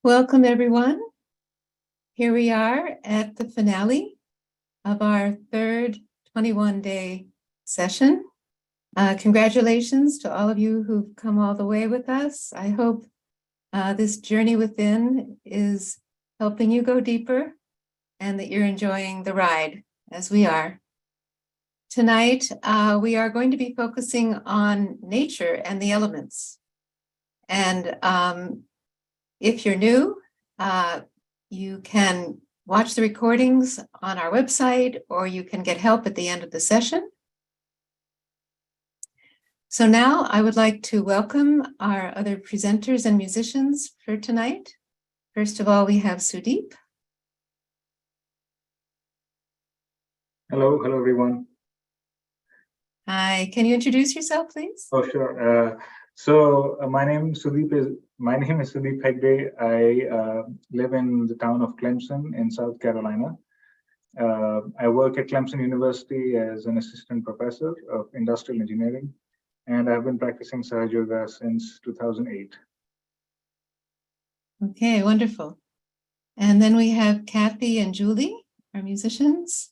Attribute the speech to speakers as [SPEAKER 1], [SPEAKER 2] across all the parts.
[SPEAKER 1] Welcome, everyone. Here we are at the finale of our third 21-day session. Congratulations to all of you who've come all the way with us. I hope this journey within is helping you go deeper and that you're enjoying the ride as we are. Tonight, we are going to be focusing on nature and the elements. And if you're new, you can watch the recordings on our website, or you can get help at the end of the session. So now I would like to welcome our other presenters and musicians for tonight. First of all, we have Sudeep.
[SPEAKER 2] Hello, everyone.
[SPEAKER 1] Hi, can you introduce yourself, please?
[SPEAKER 2] Oh, sure. My name is Sudeep Hegde. I live in the town of Clemson in South Carolina. I work at Clemson University as an assistant professor of industrial engineering, and I've been practicing Sahaja Yoga since 2008.
[SPEAKER 1] Okay, wonderful. And then we have Kathy and Julie, our musicians.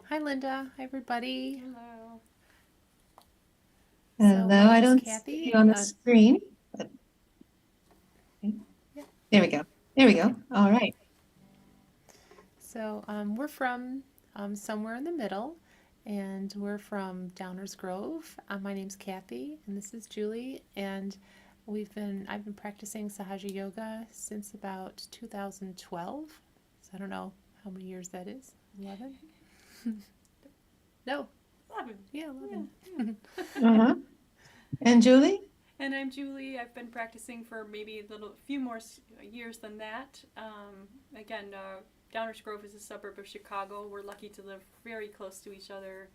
[SPEAKER 3] Hi, Linda. Hi, everybody.
[SPEAKER 4] Hello.
[SPEAKER 1] Hello, I don't see you on the screen. But...
[SPEAKER 3] Yeah.
[SPEAKER 1] There we go. There we go. All right.
[SPEAKER 3] So we're from somewhere in the middle, and we're from Downers Grove. My name's Kathy, and this is Julie, and I've been practicing Sahaja Yoga since about 2012. So I don't know how many years that is. 11? No.
[SPEAKER 4] 11.
[SPEAKER 3] Yeah, 11.
[SPEAKER 1] Uh-huh. And Julie?
[SPEAKER 4] And I'm Julie. I've been practicing for maybe a few more years than that. Downers Grove is a suburb of Chicago. We're lucky to live very close to each other,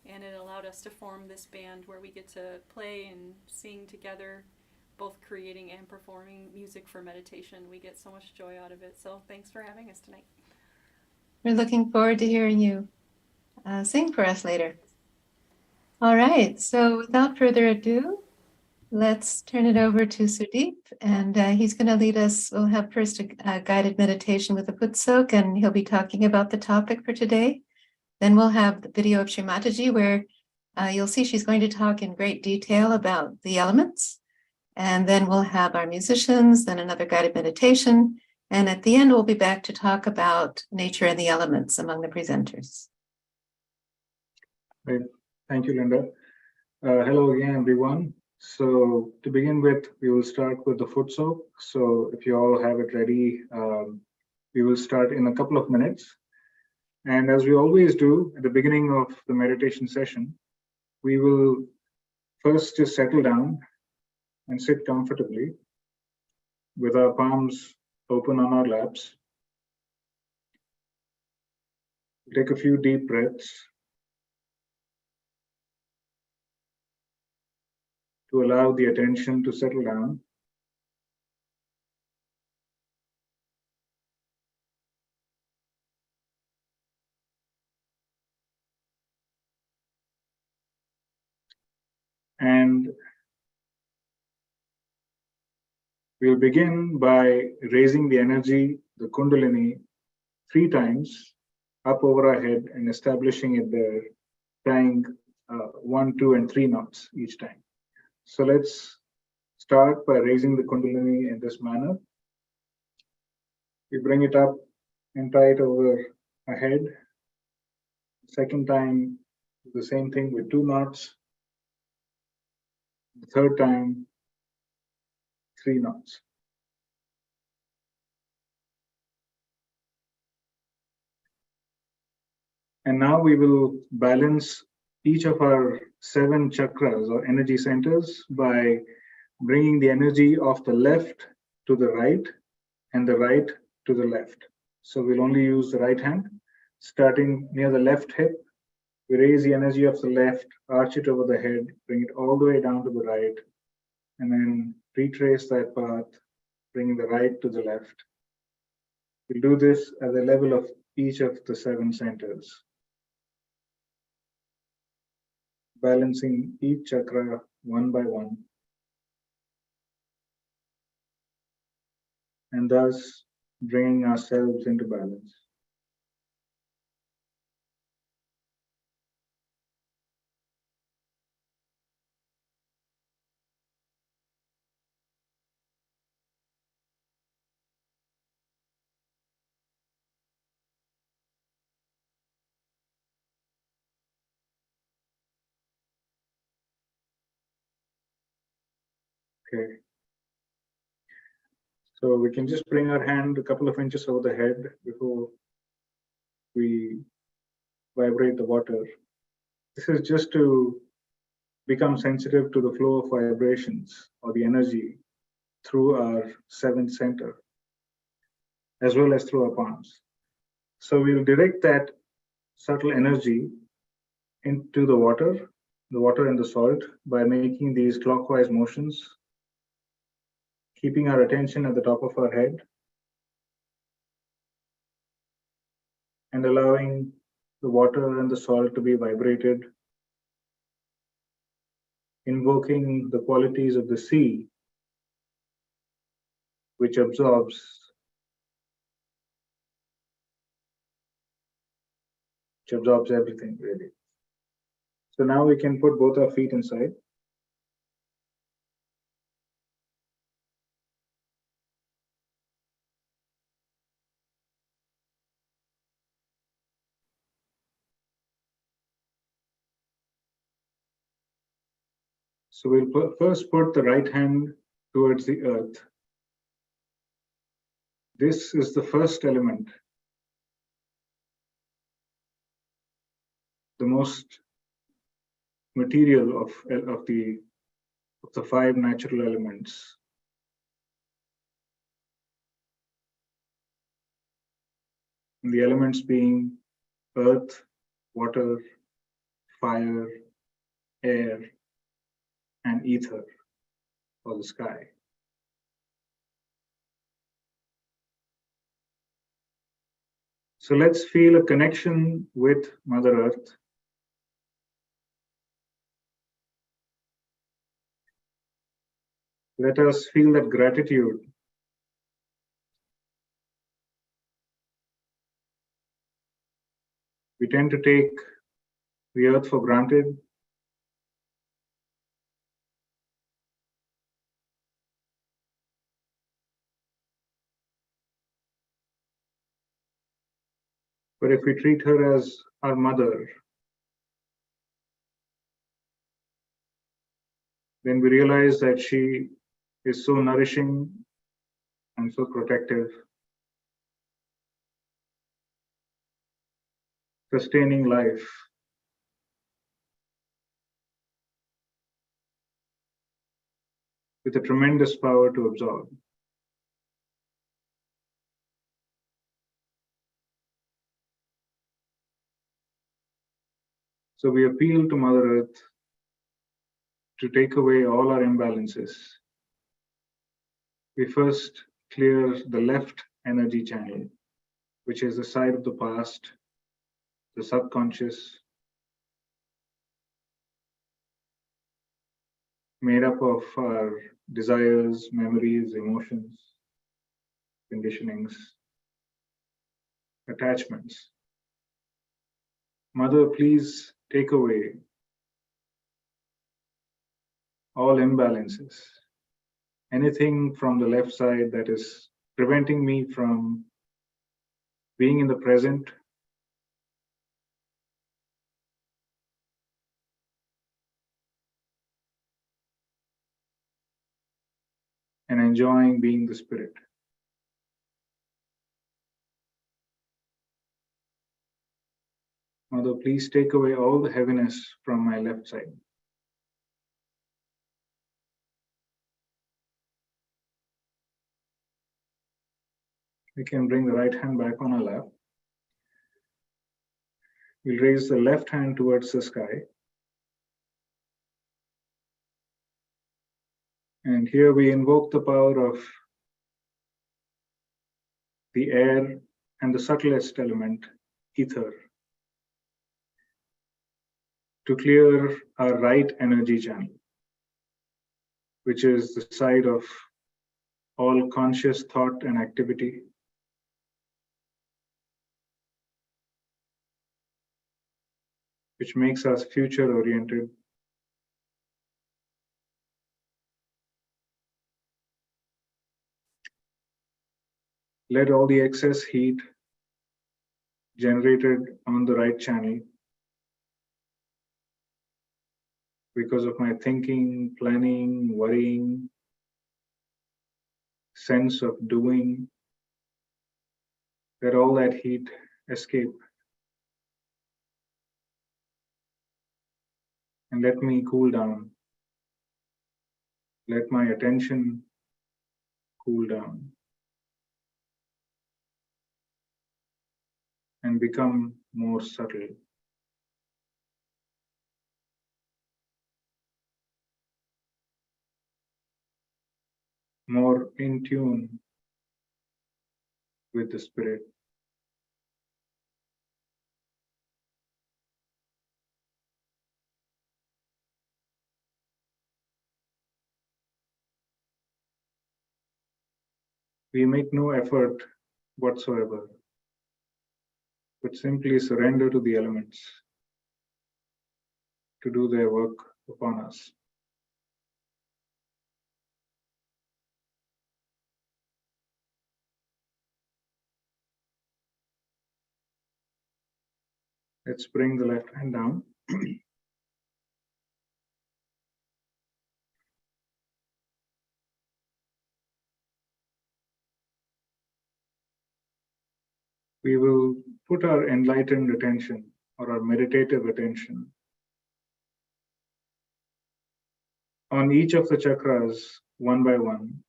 [SPEAKER 4] and it allowed us to form this band where we get to play and sing together, both creating and performing music for meditation. We get so much joy out of it. So thanks for having us tonight.
[SPEAKER 1] We're looking forward to hearing you sing for us later. All right, so without further ado, let's turn it over to Sudeep, and he's going to lead us. We'll have first a guided meditation with a foot soak, and he'll be talking about the topic for today. Then we'll have the video of Shri Mataji, where you'll see she's going to talk in great detail about the elements. And then we'll have our musicians, then another guided meditation. And at the end, we'll be back to talk about nature and the elements among the presenters.
[SPEAKER 2] Great. Thank you, Linda. Hello again, everyone. So to begin with, we will start with the foot soak. So if you all have it ready, we will start in a couple of minutes. And as we always do at the beginning of the meditation session, we will first just settle down and sit comfortably with our palms open on our laps. Take a few deep breaths to allow the attention to settle down. And we'll begin by raising the energy, the Kundalini, 3 times up over our head and establishing it there, tying 1, 2, and 3 knots each time. So let's start by raising the Kundalini in this manner. We bring it up and tie it over our head. Second time, the same thing with 2 knots. The third time, 3 knots. And now we will balance each of our 7 chakras or energy centers by bringing the energy of the left to the right and the right to the left. So we'll only use the right hand. Starting near the left hip, we raise the energy of the left, arch it over the head, bring it all the way down to the right, and then retrace that path, bringing the right to the left. We'll do this at the level of each of the 7 centers, balancing each chakra one by one. and thus bringing ourselves into balance. Okay. So we can just bring our hand a couple of inches over the head before we vibrate the water. This is just to become sensitive to the flow of vibrations or the energy through our seventh center, as well as through our palms. So we'll direct that subtle energy into the water and the salt by making these clockwise motions, keeping our attention at the top of our head and allowing the water and the salt to be vibrated, invoking the qualities of the sea, which absorbs everything, really. So now we can put both our feet inside. So we'll first put the right hand towards the earth. This is the first element, the most material of the five natural elements. And the elements being earth, water, fire, air, and ether, or the sky. So let's feel a connection with Mother Earth. Let us feel that gratitude. We tend to take the earth for granted. But if we treat her as our mother, then we realize that she is so nourishing and so protective, sustaining life. With a tremendous power to absorb. So we appeal to Mother Earth to take away all our imbalances. We first clear the left energy channel, which is the side of the past, the subconscious, made up of our desires, memories, emotions, conditionings, attachments. Mother, please take away all imbalances. Anything from the left side that is preventing me from being in the present, and enjoying being the spirit. Mother, please take away all the heaviness from my left side. We can bring the right hand back on our lap. We'll raise the left hand towards the sky. And here we invoke the power of the air and the subtlest element, ether, to clear our right energy channel, which is the side of all conscious thought and activity. Which makes us future oriented. Let all the excess heat generated on the right channel because of my thinking, planning, worrying, sense of doing, let all that heat escape. And let me cool down. Let my attention cool down and become more subtle. More in tune with the spirit. We make no effort whatsoever, but simply surrender to the elements to do their work upon us. Let's bring the left hand down. We will put our enlightened attention or our meditative attention on each of the chakras one by one.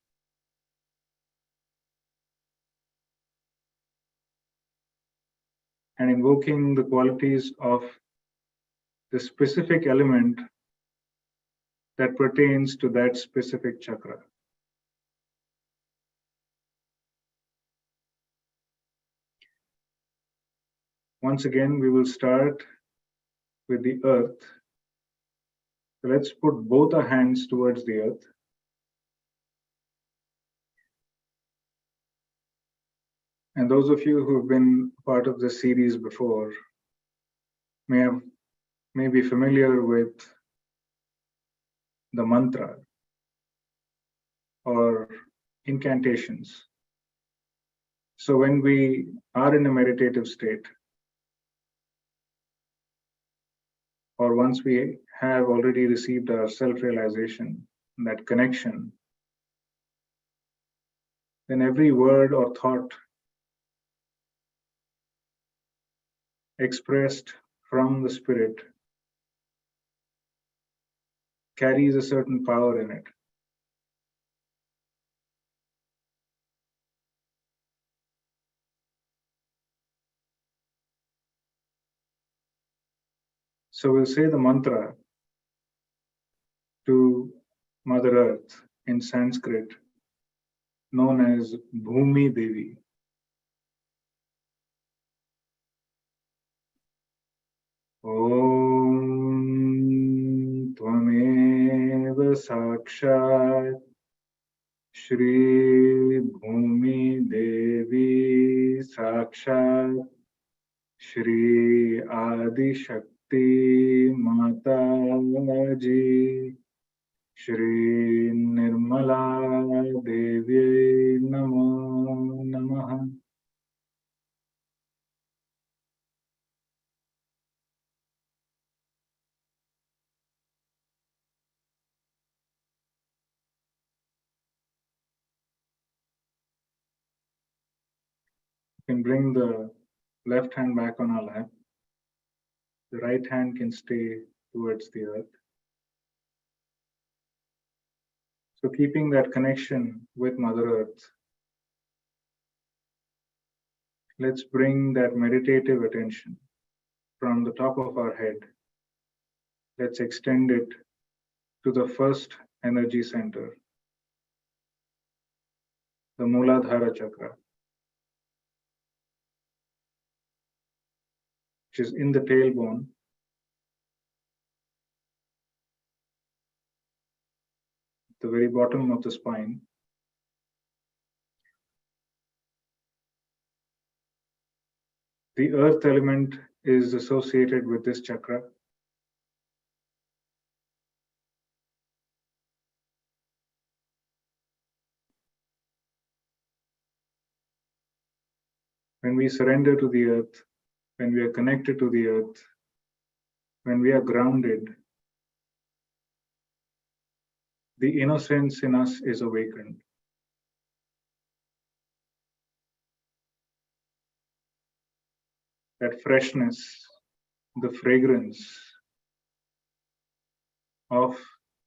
[SPEAKER 2] And invoking the qualities of the specific element that pertains to that specific chakra. Once again, we will start with the earth. So let's put both our hands towards the earth. And those of you who have been part of this series before may be familiar with the mantra or incantations. So when we are in a meditative state, or once we have already received our self-realization, that connection, then every word or thought expressed from the spirit carries a certain power in it. So we'll say the mantra to Mother Earth in Sanskrit, known as Bhumi Devi. Om Tvameva Sakshat Shri Bhumi Devi Sakshat Shri Adi Shakti Mataji Shri Nirmala Devi Namo Namaha. You can bring the left hand back on our lap. The right hand can stay towards the earth. So keeping that connection with Mother Earth, let's bring that meditative attention from the top of our head. Let's extend it to the first energy center, the Muladhara chakra, which is in the tailbone. The very bottom of the spine. The earth element is associated with this chakra. When we surrender to the earth, when we are connected to the earth, when we are grounded, the innocence in us is awakened. That freshness, the fragrance of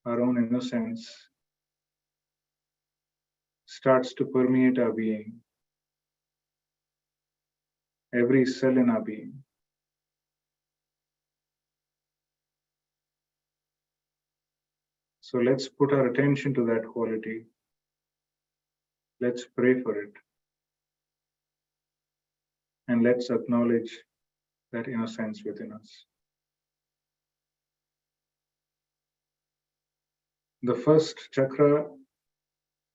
[SPEAKER 2] our own innocence starts to permeate our being, every cell in our being. So let's put our attention to that quality. Let's pray for it. And let's acknowledge that innocence within us. The first chakra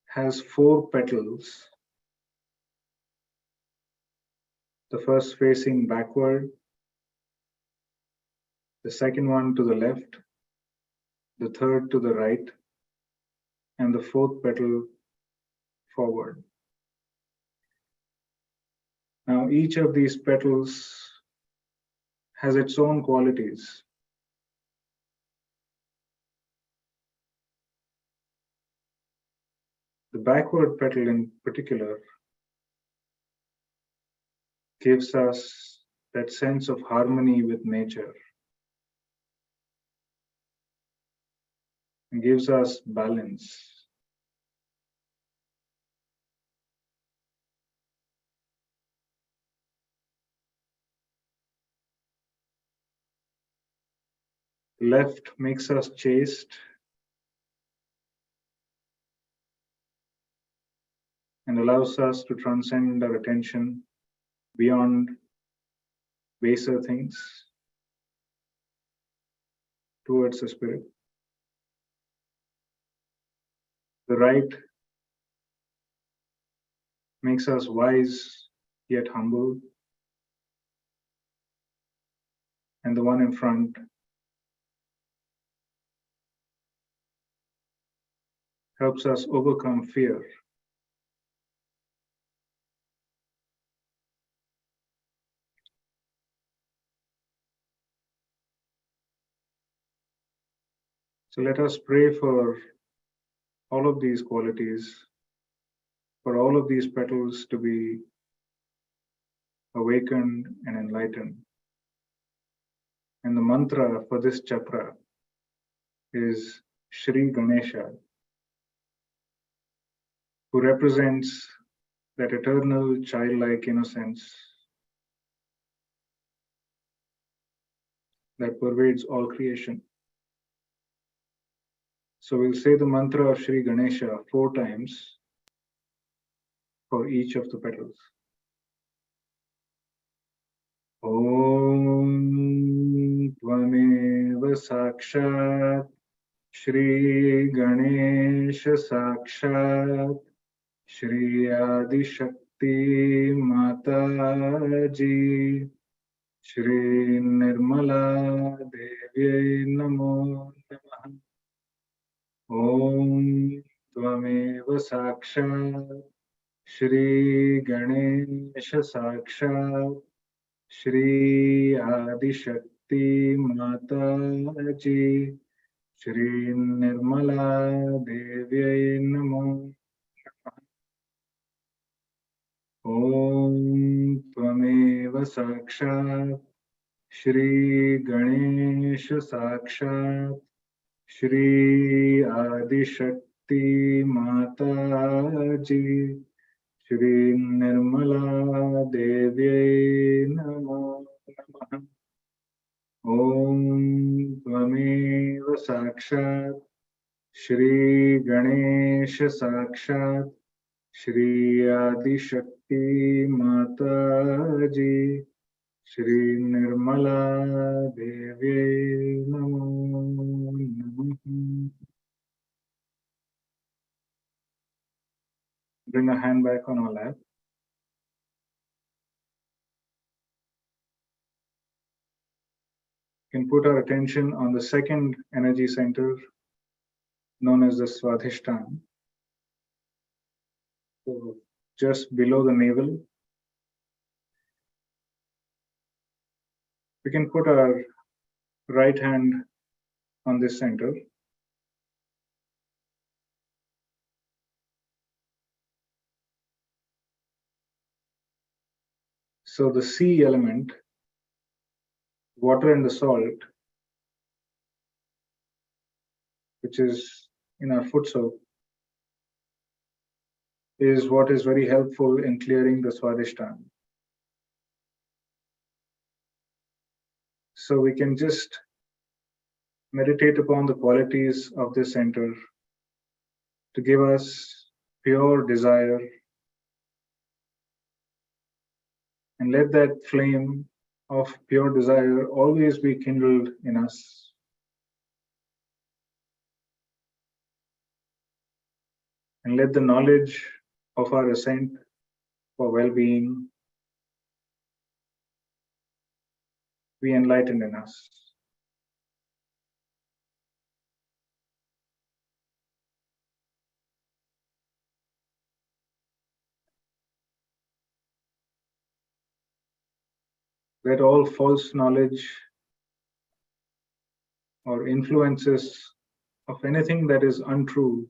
[SPEAKER 2] has 4 petals. The first facing backward, the second one to the left, the third to the right, and the 4th petal forward. Now, each of these petals has its own qualities. The backward petal in particular gives us that sense of harmony with nature and gives us balance. Left makes us chaste and allows us to transcend our attention beyond baser things towards the spirit. The right makes us wise yet humble, and the one in front helps us overcome fear. So let us pray for all of these qualities, for all of these petals to be awakened and enlightened. And the mantra for this chakra is Shri Ganesha, who represents that eternal childlike innocence that pervades all creation. So we'll say the mantra of Shri Ganesha 4 times for each of the petals. Om Tvameva Sakshat Shri Ganesha Sakshat Shri Adi Shakti Mataji Shri Nirmala Devi Namo Namaha. Om Tvameva Sakshat Shri Ganesha Sakshat Shri Adi Shakti Mataji Shri Nirmala Devi Namo. Om Tvameva Sakshat Shri Ganesha Sakshat Shri Adi Shakti Mataji Shri Nirmala Devi Namo Namaha. Om Tvameva Sakshat Shri Ganesha Sakshat Shri Adi Shakti Mataji Shri Nirmala Devi Namo Namaha. Bring a hand back on our lap. can put our attention on the second energy center, known as the Swadhisthana. So just below the navel, we can put our right hand on this center. So the sea element, water and the salt, which is in our foot soap, is what is very helpful in clearing the Swadhisthana. So we can just meditate upon the qualities of this center to give us pure desire, and let that flame of pure desire always be kindled in us. And let the knowledge of our ascent for well-being be enlightened in us. Let all false knowledge or influences of anything that is untrue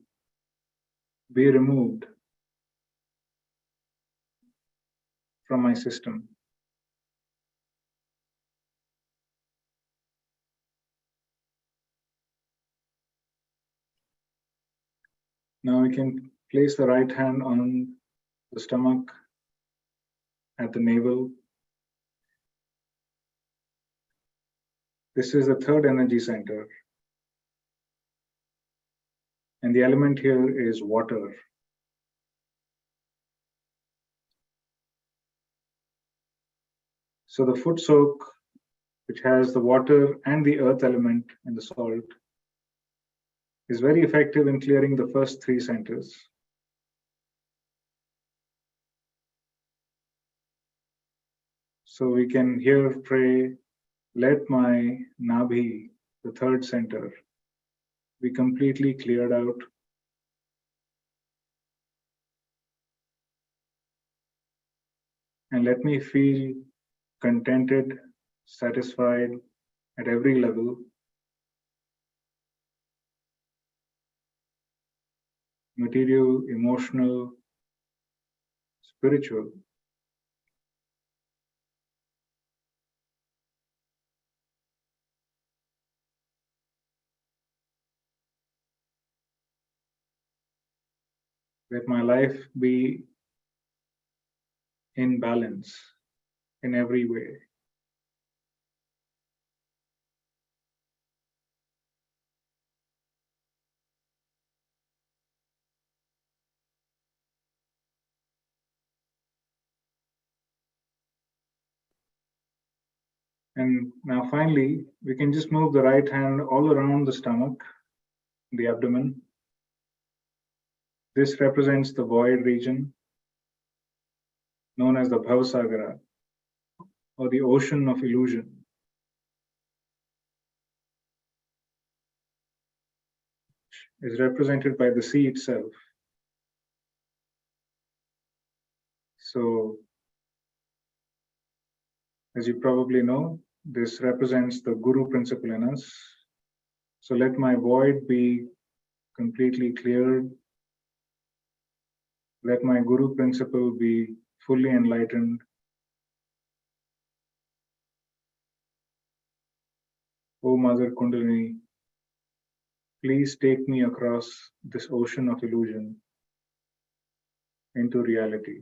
[SPEAKER 2] be removed from my system. Now we can place the right hand on the stomach at the navel. This is the third energy center. And the element here is water. So the foot soak, which has the water and the earth element and the salt, is very effective in clearing the first three centers. So we can here pray, let my Nabhi, the third center, be completely cleared out. And let me feel contented, satisfied at every level. Material, emotional, spiritual. Let my life be in balance in every way. And now finally, we can just move the right hand all around the stomach, the abdomen. This represents the void region, known as the Bhavasagara, or the ocean of illusion. Is represented by the sea itself. So, as you probably know, this represents the Guru principle in us. So let my void be completely cleared. Let my Guru principle be fully enlightened. O Mother Kundalini, please take me across this ocean of illusion into reality.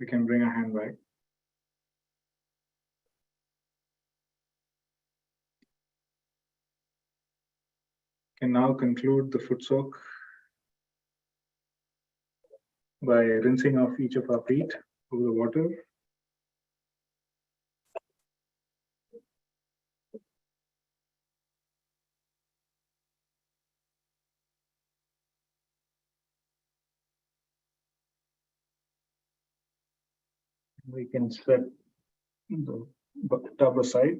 [SPEAKER 2] We can bring our hand back. Can now conclude the foot soak by rinsing off each of our feet over the water. We can set the tub aside.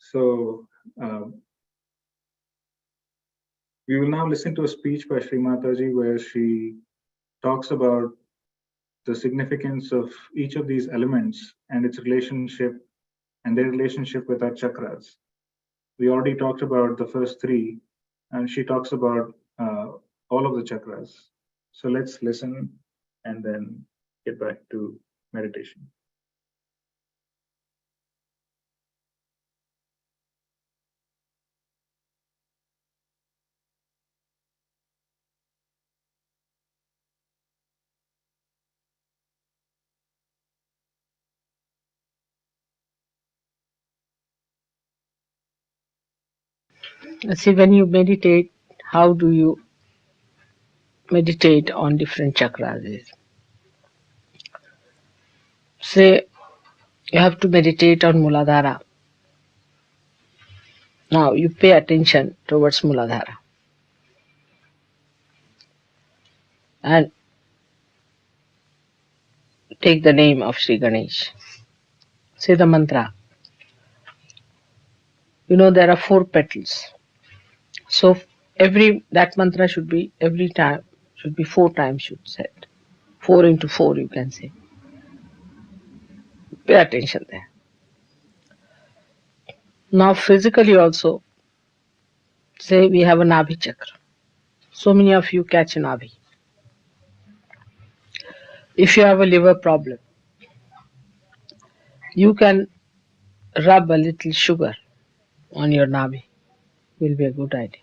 [SPEAKER 2] So we will now listen to a speech by Shri Mataji where she talks about the significance of each of these elements and its relationship and their relationship with our chakras. We already talked about the first three, and she talks about all of the chakras. So let's listen and then get back to meditation.
[SPEAKER 5] See, when you meditate, how do you meditate on different chakras? Say, you have to meditate on Muladhara. Now, you pay attention towards Muladhara. And take the name of Sri Ganesh. Say the mantra. You know there are 4 petals. So that mantra should be every time, should be 4 times should said. 4 into 4 you can say. Pay attention there. Now physically also, say we have a Nabhi chakra. So many of you catch a Nabhi. If you have a liver problem, you can rub a little sugar on your Nabhi. Will be a good idea.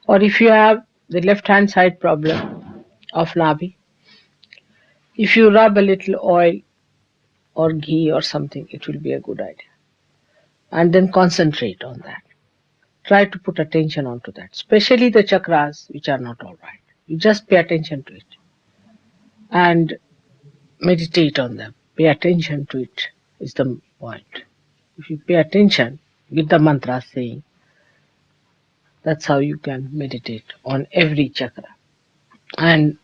[SPEAKER 5] Or if you have the left hand side problem of Nabhi, if you rub a little oil or ghee or something, it will be a good idea. And then concentrate on that. Try to put attention onto that, especially the chakras which are not all right. You just pay attention to it and meditate on them. Pay attention to it is the point. If you pay attention with the mantra saying, that's how you can meditate on every chakra. And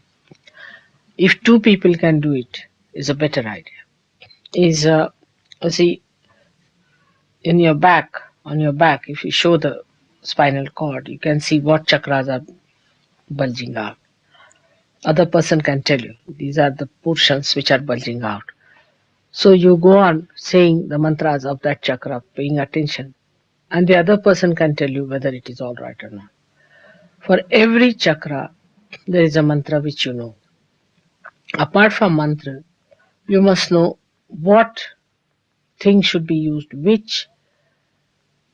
[SPEAKER 5] if 2 people can do it, is a better idea. See, in your back, on your back, if you show the spinal cord, you can see what chakras are bulging out. Other person can tell you these are the portions which are bulging out. So you go on saying the mantras of that chakra, paying attention, and the other person can tell you whether it is all right or not. For every chakra, there is a mantra which you know. Apart from mantra, you must know what thing should be used, which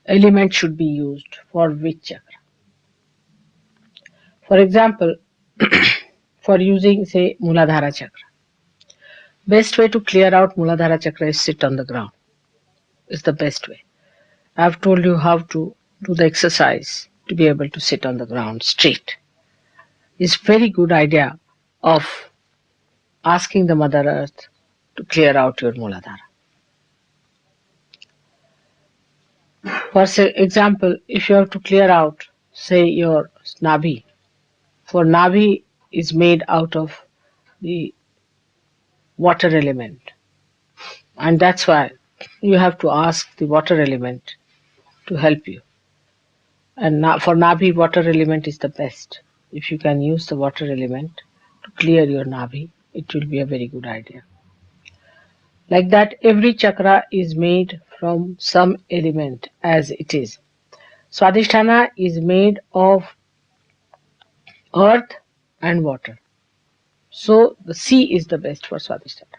[SPEAKER 5] element should be used for which chakra. For example, for using say Muladhara chakra, best way to clear out Muladhara chakra is sit on the ground. Is the best way. I have told you how to do the exercise to be able to sit on the ground straight. It's very good idea of asking the Mother Earth to clear out your Muladhara. For example, if you have to clear out, say, your Nabhi, for Nabhi is made out of the water element, and that's why you have to ask the water element to help you. And for Nabhi, water element is the best. If you can use the water element to clear your Nabhi, it will be a very good idea. Like that, every chakra is made from some element as it is. Swadhisthana is made of earth and water. So the sea is the best for Swadhisthana.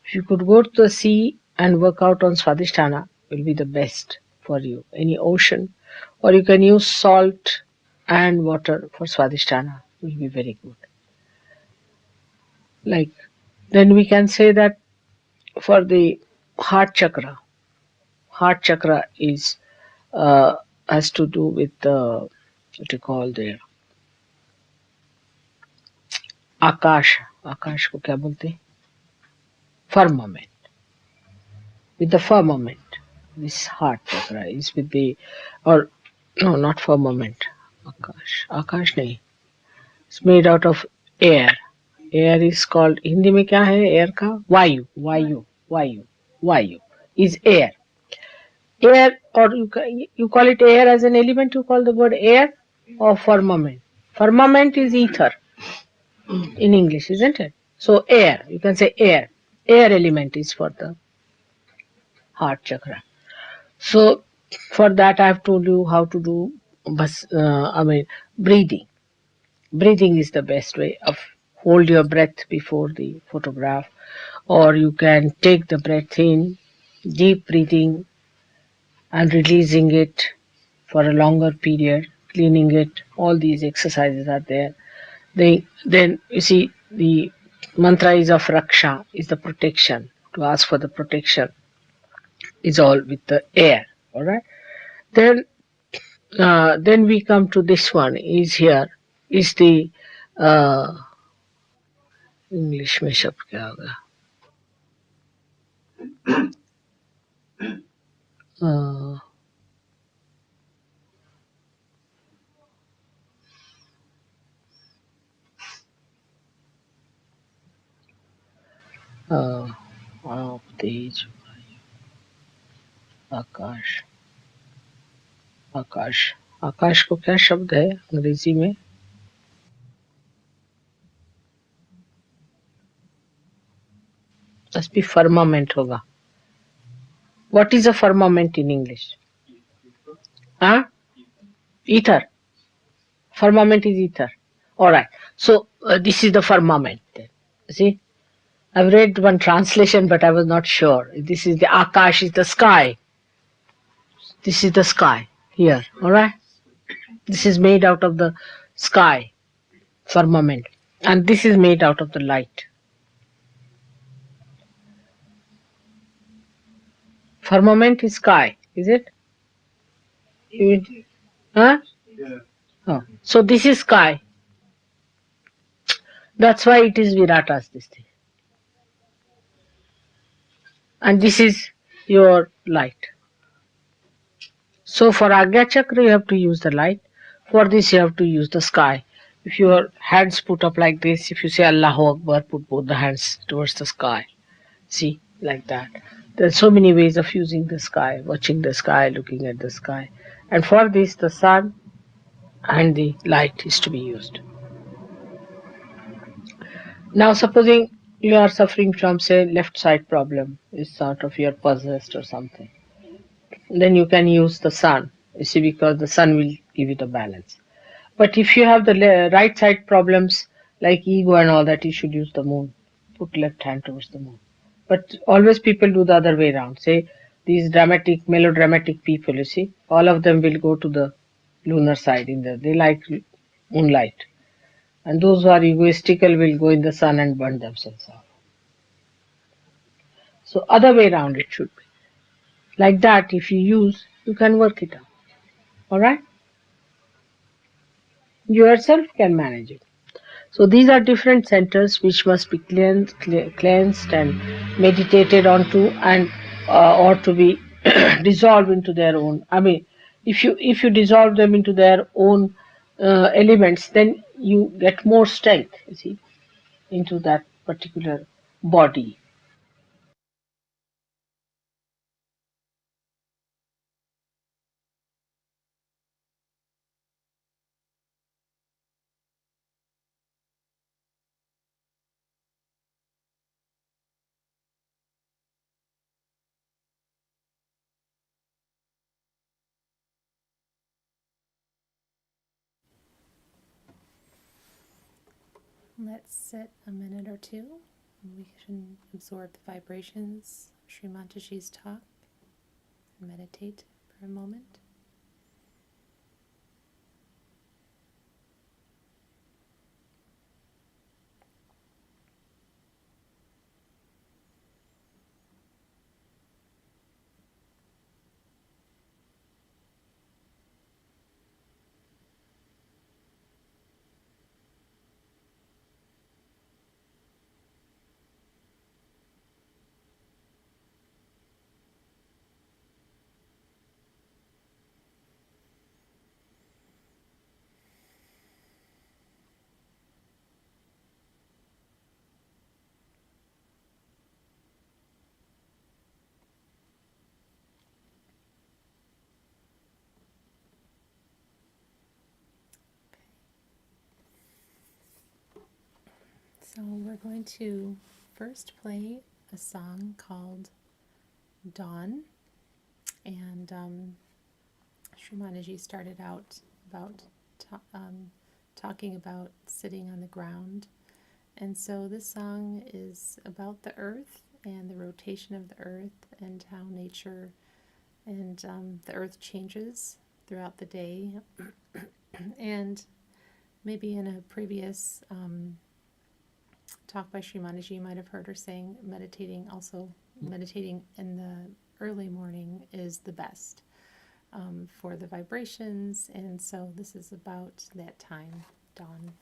[SPEAKER 5] If you could go to the sea and work out on Swadhisthana, will be the best for you. Any ocean, or you can use salt and water for Swadhisthana, will be very good. Like, then we can say that for the heart chakra is has to do with what you call the आकाश को क्या बोलते हैं? Firmament. With the firmament, this heart chakra is with the, or No, not firmament. Akash. Akash nahi. It's made out of air. Air is called, Hindi में क्या है air का? वायु, वायु, वायु, वायु is air. Air, or you call it air as an element, you call the word air or firmament. Firmament is ether in English, isn't it? So air, you can say air. Air element is for the heart chakra. So for that I have told you how to do breathing. Breathing is the best way of hold your breath before the photograph, or you can take the breath in, deep breathing and releasing it for a longer period, cleaning it. All these exercises are there. Then you see the mantra is of Raksha, is the protection. To ask for the protection is all with the air. All right. Then we come to this one. Is here is the English में शब्द क्या होगा तेज आकाश आकाश आकाश को क्या शब्द है अंग्रेजी में must be firmament होगा what is a firmament in English huh ether firmament is ether all right so this is the firmament then see I've read one translation but I was not sure this is the akash is the sky this is the sky here all right this is made out of the sky firmament and this is made out of the light firmament is sky is it huh oh. So this is sky that's why it is viratas this thing and this is your light so for agya chakra you have to use the light for this you have to use the sky if your hands put up like this if you say Allahu Akbar put both the hands towards the sky see like that there's so many ways of using the sky watching the sky looking at the sky and for this the sun and the light is to be used now supposing you are suffering from say left side problem is sort of you're possessed or something then you can use the sun you see because the sun will give you the balance but if you have the right side problems like ego and all that you should use the moon put left hand towards the moon but always people do the other way around say these dramatic melodramatic people you see all of them will go to the lunar side in the they like moonlight and those who are egoistical will go in the sun and burn themselves out so other way around it should be like that if you use you can work it out all right you yourself can manage it so these are different centers which must be cleansed and meditated onto and or to be dissolved into their own I mean if you dissolve them into their own elements then you get more strength you see into that particular body.
[SPEAKER 3] Let's sit a minute or two. We can absorb the vibrations of Shri Mataji's talk and meditate for a moment. we're going to first play a song called Dawn. And Shri Mataji started out about talking about sitting on the ground. And so this song is about the earth and the rotation of the earth and how nature and the earth changes throughout the day. And maybe in a previous talk by Shri Mataji, you might have heard her saying meditating in the early morning is the best for the vibrations. And so this is about that time, dawn.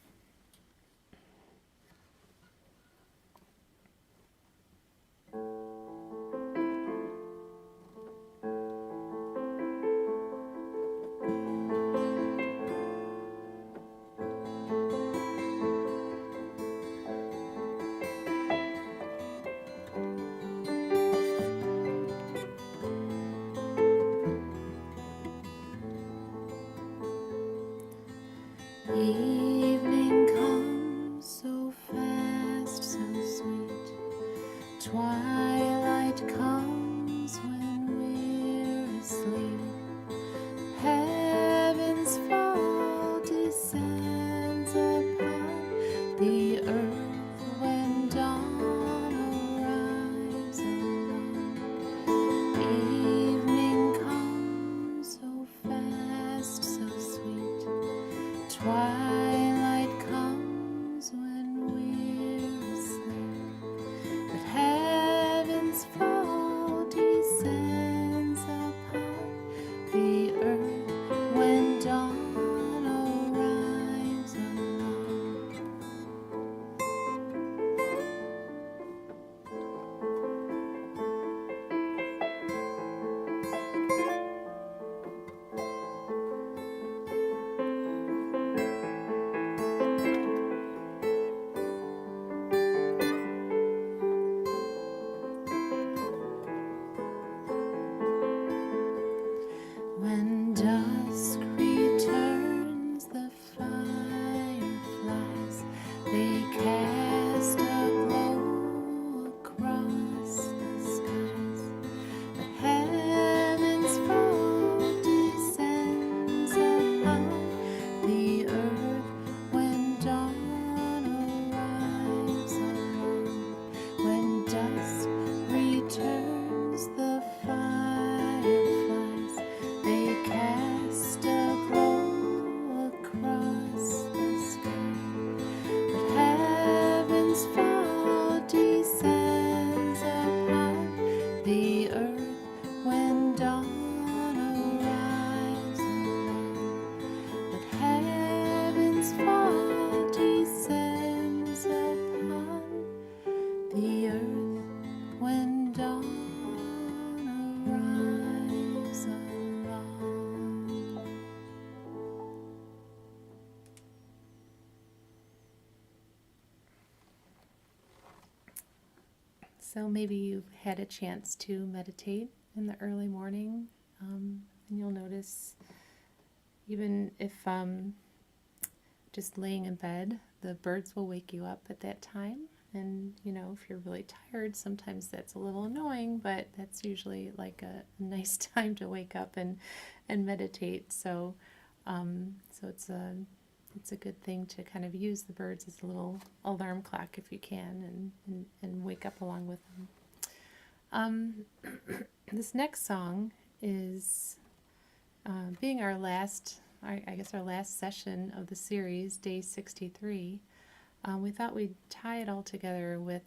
[SPEAKER 3] Evening comes so fast, so sweet. Twilight comes when we're asleep. Heaven's fall descends upon the earth when dawn arrives alone. Evening comes so fast, so sweet. Twilight comes when we're asleep, but heaven's fall descends upon the earth when dawn arrives alone. When dusk returns, the fireflies, they cast a glow across the skies. But heaven's fall descends upon the earth when dawn arrives alone. When dusk returns, the fireflies, they cast a glow across the sky. But heaven's fall descends upon the earth when dawn arrives alone. But heaven's fall descends upon the earth when dawn arrives alone. So maybe you've had a chance to meditate in the early morning, and you'll notice even if just laying in bed, the birds will wake you up at that time. And, if you're really tired, sometimes that's a little annoying, but that's usually like a nice time to wake up and meditate. So, it's a good thing to kind of use the birds as a little alarm clock if you can, and wake up along with them. This next song is being our last session of the series, day 63. We thought we'd tie it all together with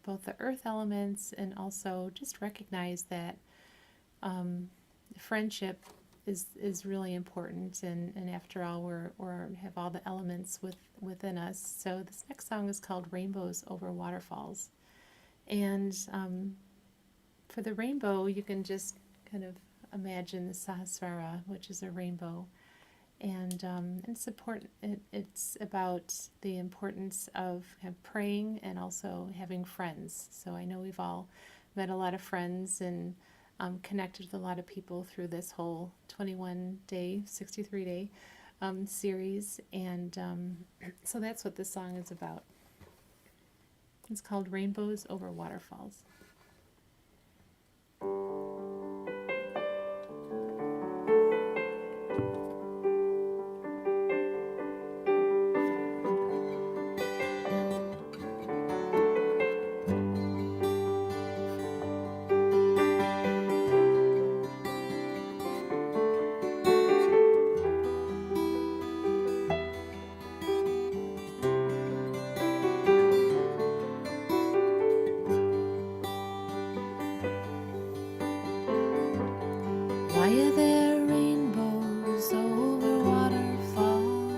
[SPEAKER 3] both the earth elements and also just recognize that friendship is really important, and after all, we have all the elements within us. So this next song is called Rainbows Over Waterfalls. And for the rainbow, you can just kind of imagine the Sahasrara, which is a rainbow. And it's about the importance of praying and also having friends. So I know we've all met a lot of friends and connected with a lot of people through this whole 21-day, 63-day series. And so that's what this song is about. It's called Rainbows Over Waterfalls. Why are there rainbows over waterfalls?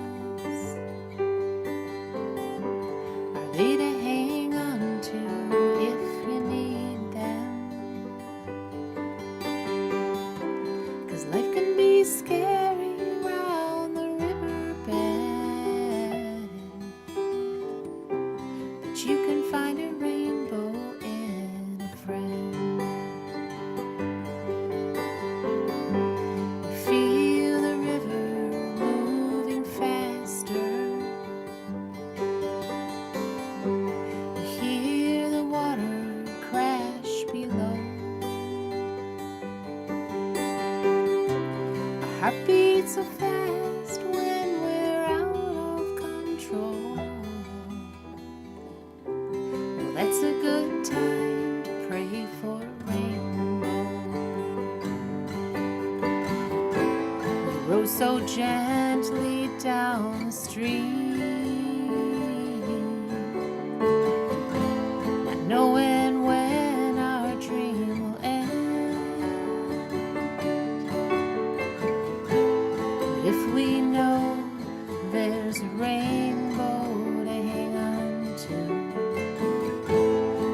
[SPEAKER 3] Are they to hang on to if you need them? 'Cause life can be scary round the riverbed, but you can find a rainbow in a friend. Feel the river moving faster. You hear the water crash below. Our heart beats so fast when we're out of control. Well, that's a good time to pray for a rainbow. We row so gently down the stream, not knowing when our dream will end. But if we know there's a rainbow to hang on to,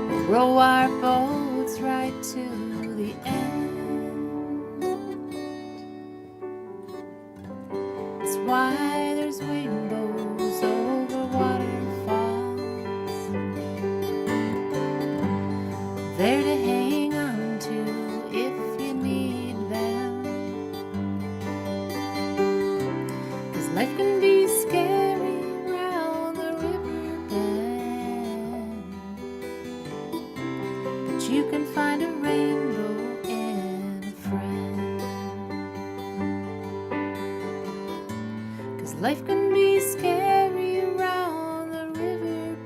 [SPEAKER 3] we'll row our boats right to the end. That's why there's rainbows over waterfalls. There to hang on to if you need them. 'Cause life can be scary round the riverbed, but you can find a rainbow in a friend. 'Cause life can be scary round the riverbed,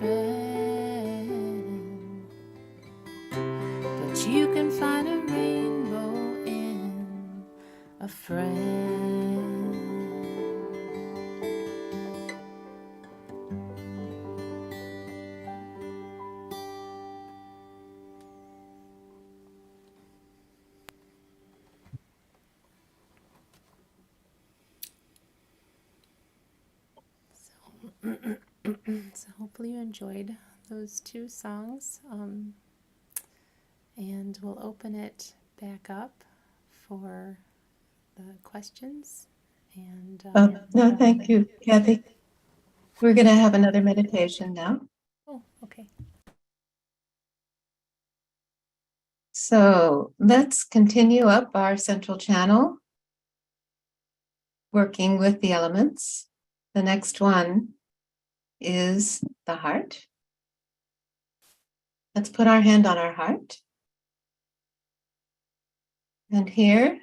[SPEAKER 3] but you can find a rainbow in a friend. So hopefully you enjoyed those two songs, and we'll open it back up for the questions. And
[SPEAKER 1] Oh, no, thank you, Kathy. We're going to have another meditation now.
[SPEAKER 3] oh, okay.
[SPEAKER 1] So let's continue up our central channel, working with the elements. The next one is the heart. Let's put our hand on our heart. And here,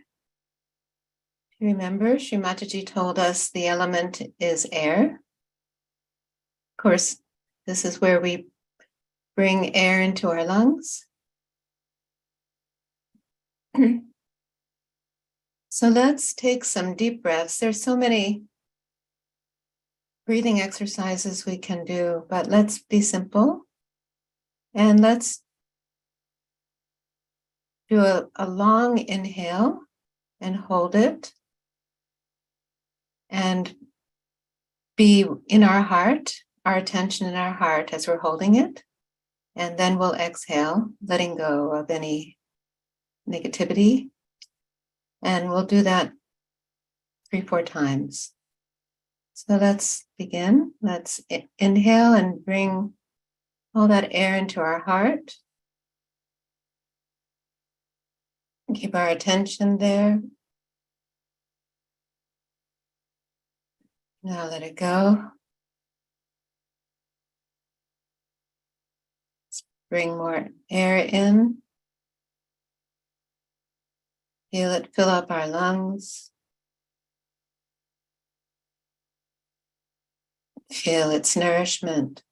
[SPEAKER 1] remember, Shri Mataji told us the element is air. Of course, this is where we bring air into our lungs. So let's take some deep breaths. There's so many breathing exercises we can do, but let's be simple. And let's do a long inhale and hold it. And be in our heart, our attention in our heart as we're holding it. And then we'll exhale, letting go of any negativity. And we'll do that 3-4 times. So let's begin. Let's inhale and bring all that air into our heart. Keep our attention there. Now let it go. bring more air in. Feel it fill up our lungs. Feel its nourishment.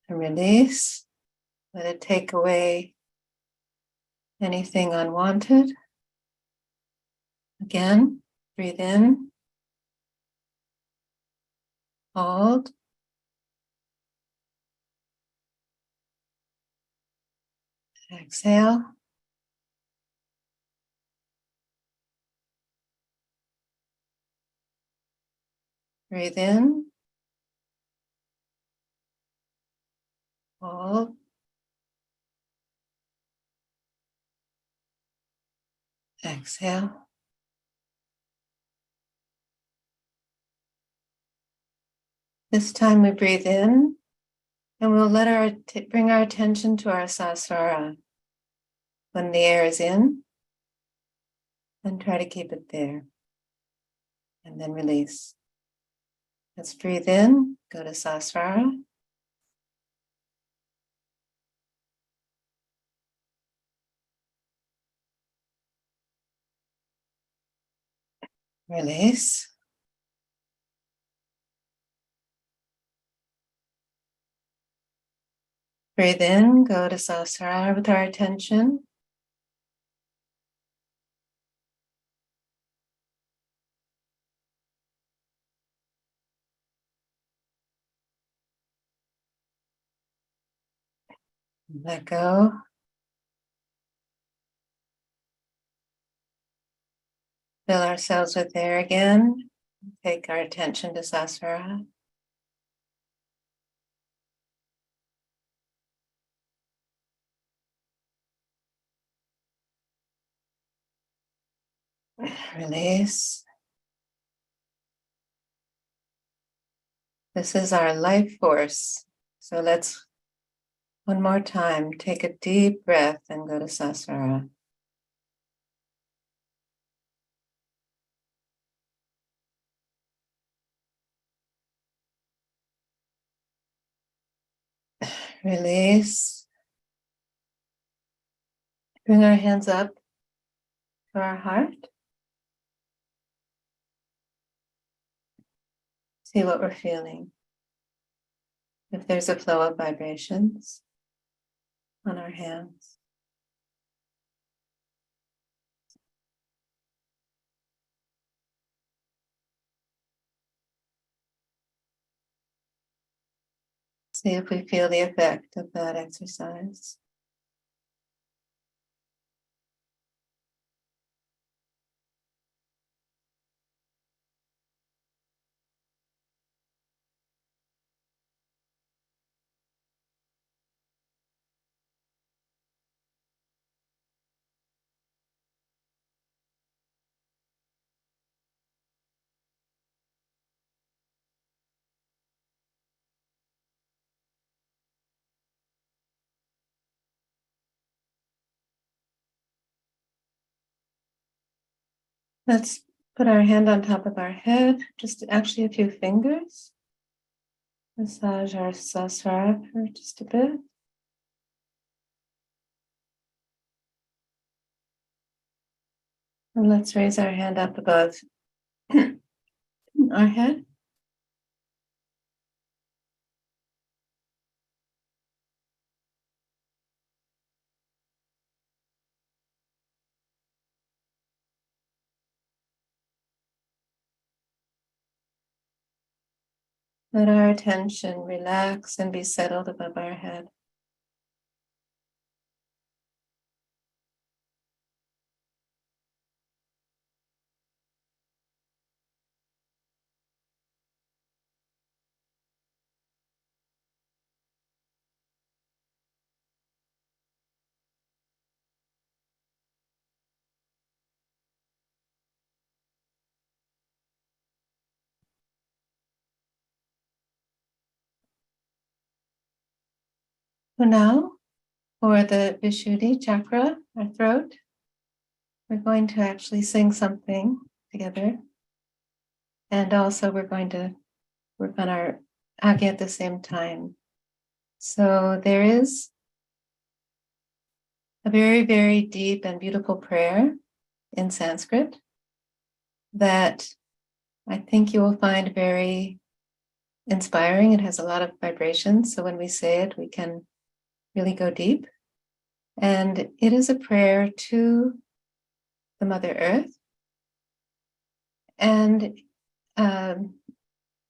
[SPEAKER 1] And release. Let it take away anything unwanted. Again, breathe in. Hold. Exhale. Breathe in. Hold. Exhale. This time we breathe in and we'll bring our attention to our sahasrara. When the air is in, then try to keep it there. And then release. Let's breathe in, go to sahasrara. Release. Breathe in, go to sahasrara with our attention. Let go. Fill ourselves with air again. Take our attention to sahasrara. Release. This is our life force. So let's, one more time, take a deep breath and go to sahasrara. Release. Bring our hands up to our heart. See what we're feeling. If there's a flow of vibrations on our hands. See if we feel the effect of that exercise. Let's put our hand on top of our head, just actually a few fingers. Massage our sahasrara for just a bit. And let's raise our hand up above our head. Let our attention relax and be settled above our head. So now, for the Vishuddhi chakra, our throat, we're going to actually sing something together. And also we're going to work on our Agi at the same time. So there is a very, very deep and beautiful prayer in Sanskrit that I think you will find very inspiring. It has a lot of vibrations. So when we say it, we can really go deep. And it is a prayer to the Mother Earth. And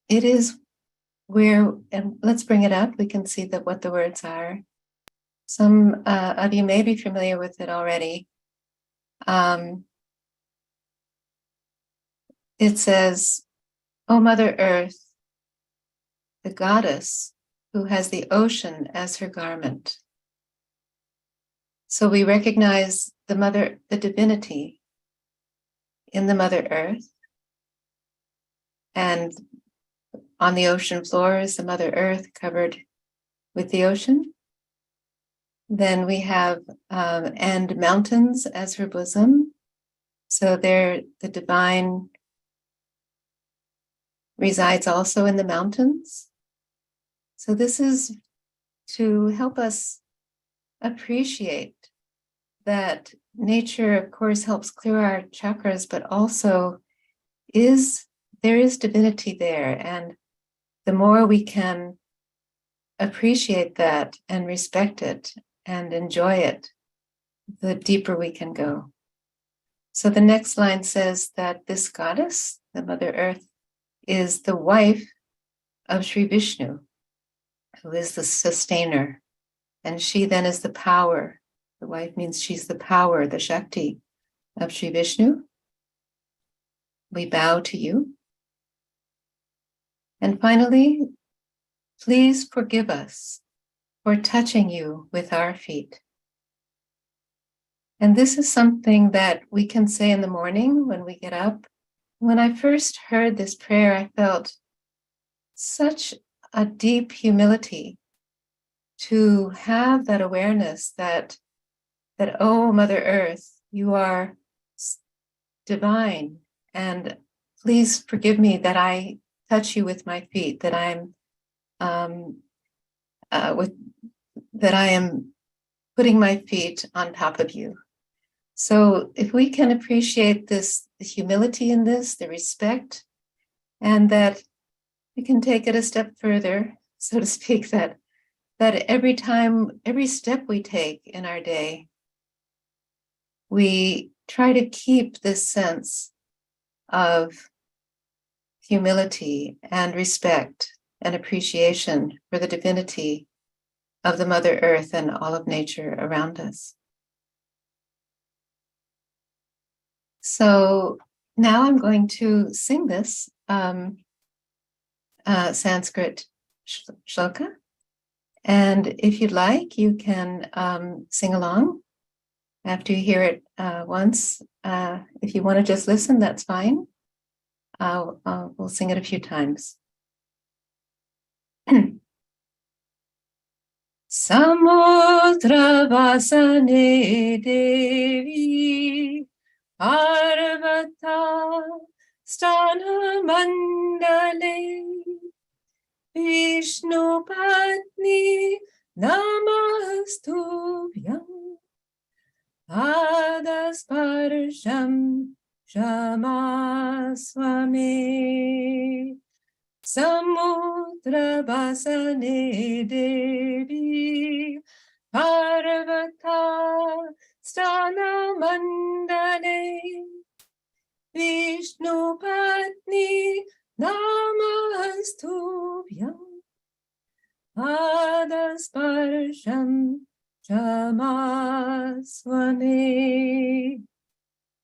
[SPEAKER 1] it is where, and let's bring it up. We can see that what the words are. Some of you may be familiar with it already. It says, "O Mother Earth, the goddess who has the ocean as her garment." So we recognize the Mother, the divinity in the Mother Earth. And on the ocean floor is the Mother Earth covered with the ocean. Then we have, and mountains as her bosom. So there, the divine resides also in the mountains. So this is to help us appreciate that nature, of course, helps clear our chakras, but also there is divinity there. And the more we can appreciate that and respect it and enjoy it, the deeper we can go. So the next line says that this goddess, the Mother Earth, is the wife of Shri Vishnu, who is the sustainer. And she then is the power. The wife means she's the power, the Shakti of Shri Vishnu. We bow to you. And finally, please forgive us for touching you with our feet. And this is something that we can say in the morning when we get up. When I first heard this prayer, I felt such a deep humility to have that awareness that oh, Mother Earth, you are divine, and please forgive me that I touch you with my feet, that I am putting my feet on top of you. So if we can appreciate this, the humility in this, the respect, and that we can take it a step further, so to speak, that every step we take in our day, we try to keep this sense of humility and respect and appreciation for the divinity of the Mother Earth and all of nature around us. So now I'm going to sing this Sanskrit shloka. And if you'd like, you can sing along after you hear it once. If you want to just listen, that's fine. We'll sing it a few times. Samudra vasane devi Parvata stana mandale Vishnu patni namastubhyam Adasparsham shamaswame Samudra basane devi Parvata stana mandale Vishnu patni namastubhyam Adasparsham shamaswame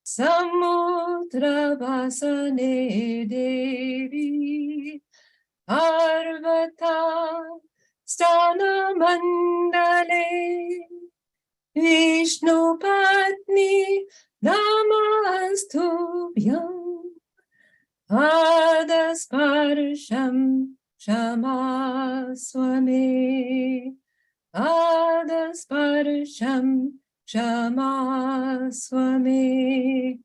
[SPEAKER 1] Samudra basane devi Parvata stana mandale Vishnu patni namastubhyam Adasparsham shamaswame Adasparsham shamaswame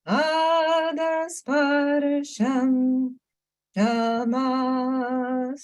[SPEAKER 1] Adasparsham Namaswami.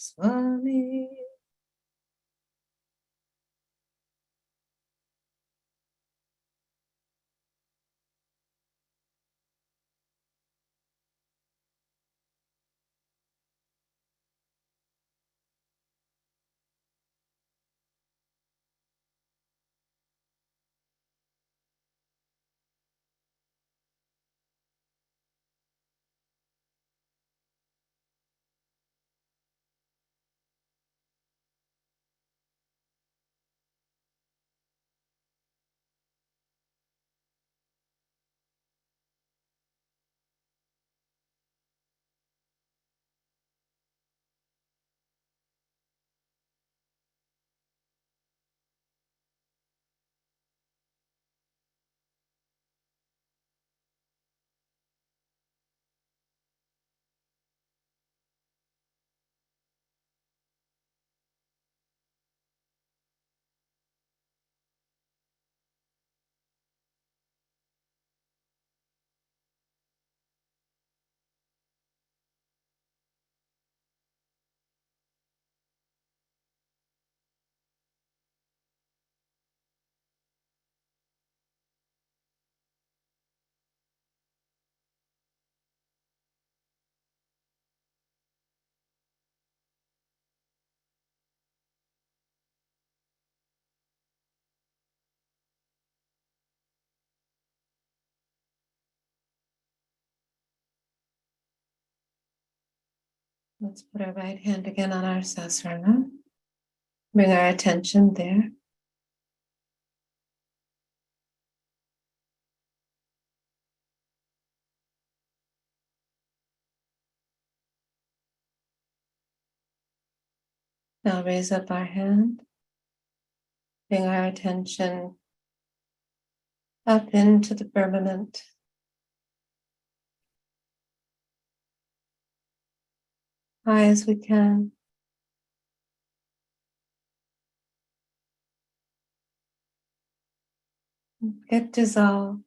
[SPEAKER 1] Let's put our right hand again on our sasrama. Bring our attention there. Now raise up our hand. Bring our attention up into the firmament. High as we can. Get dissolved.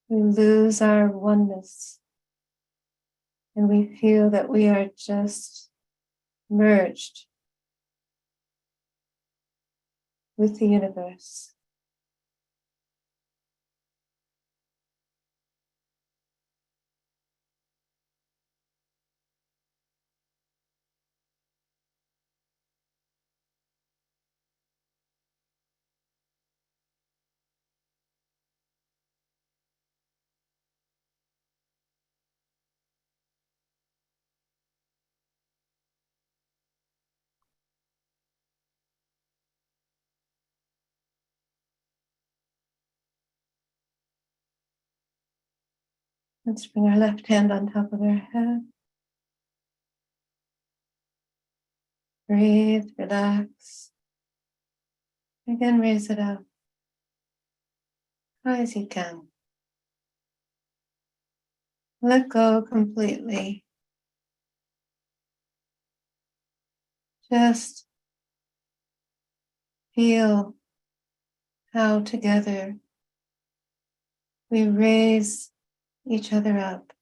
[SPEAKER 1] We lose our oneness. And we feel that we are just merged with the universe. Let's bring our left hand on top of our head. Breathe, relax. Again, raise it up high as you can. Let go completely. Just feel how together we raise each other up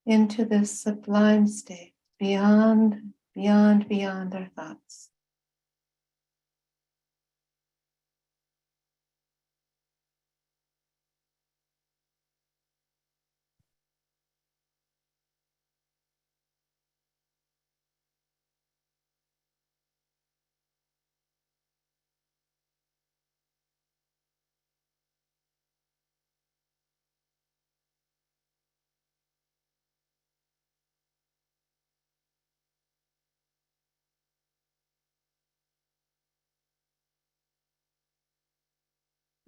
[SPEAKER 1] into this sublime state, beyond our thoughts.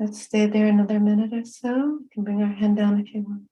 [SPEAKER 1] Let's stay there another minute or so. You can bring our hand down if you want.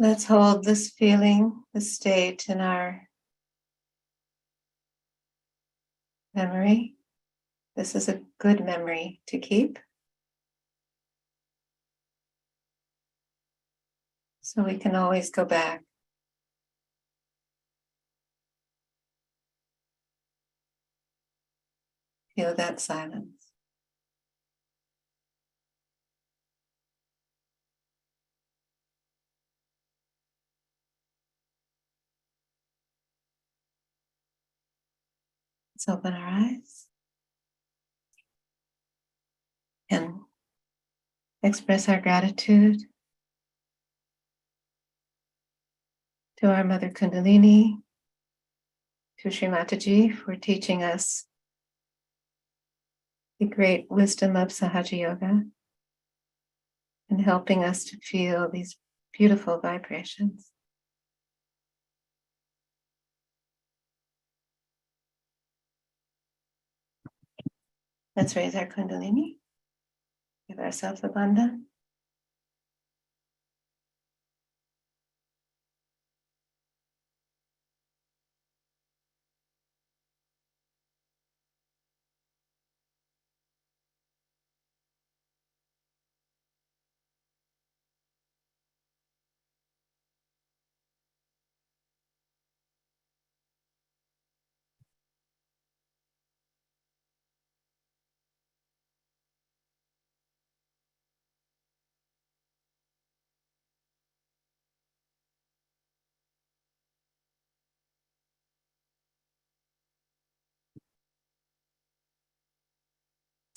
[SPEAKER 1] Let's hold this feeling, this state in our memory. This is a good memory to keep, so we can always go back. Feel that silence. Let's open our eyes and express our gratitude to our Mother Kundalini, to Shri Mataji for teaching us the great wisdom of Sahaja Yoga and helping us to feel these beautiful vibrations. Let's raise our Kundalini, give ourselves a bandha.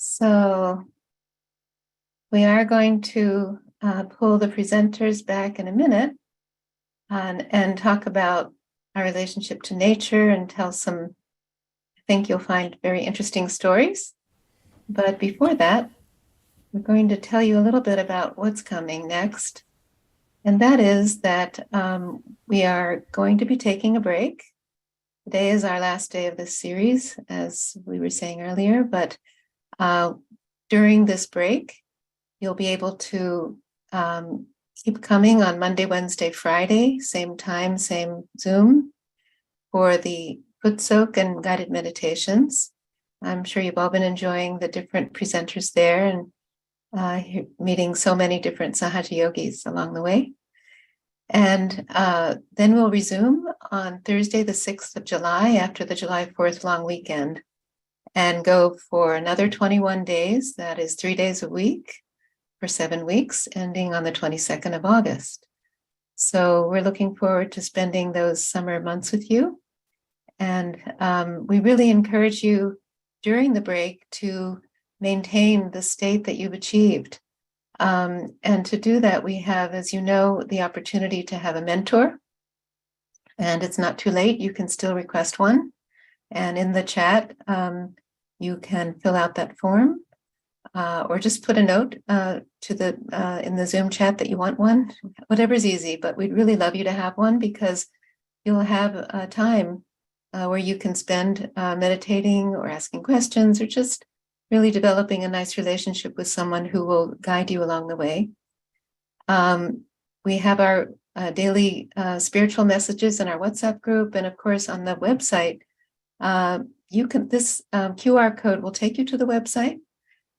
[SPEAKER 1] So we are going to pull the presenters back in a minute and talk about our relationship to nature and tell some, I think you'll find very interesting stories. But before that, we're going to tell you a little bit about what's coming next. And that is that we are going to be taking a break. Today is our last day of this series, as we were saying earlier, but during this break, you'll be able to keep coming on Monday, Wednesday, Friday, same time, same Zoom, for the foot soak and guided meditations. I'm sure you've all been enjoying the different presenters there and meeting so many different Sahaja Yogis along the way. And then we'll resume on Thursday, the 6th of July, after the July 4th long weekend, and go for another 21 days. That is 3 days a week for 7 weeks, ending on the 22nd of August. So we're looking forward to spending those summer months with you. And we really encourage you during the break to maintain the state that you've achieved. And to do that, we have, as you know, the opportunity to have a mentor. And it's not too late. You can still request one. And in the chat, you can fill out that form or just put a note to in the Zoom chat that you want one, whatever's easy. But we'd really love you to have one, because you'll have time where you can spend meditating or asking questions or just really developing a nice relationship with someone who will guide you along the way. We have our daily spiritual messages in our WhatsApp group, and of course on the website. This QR code will take you to the website,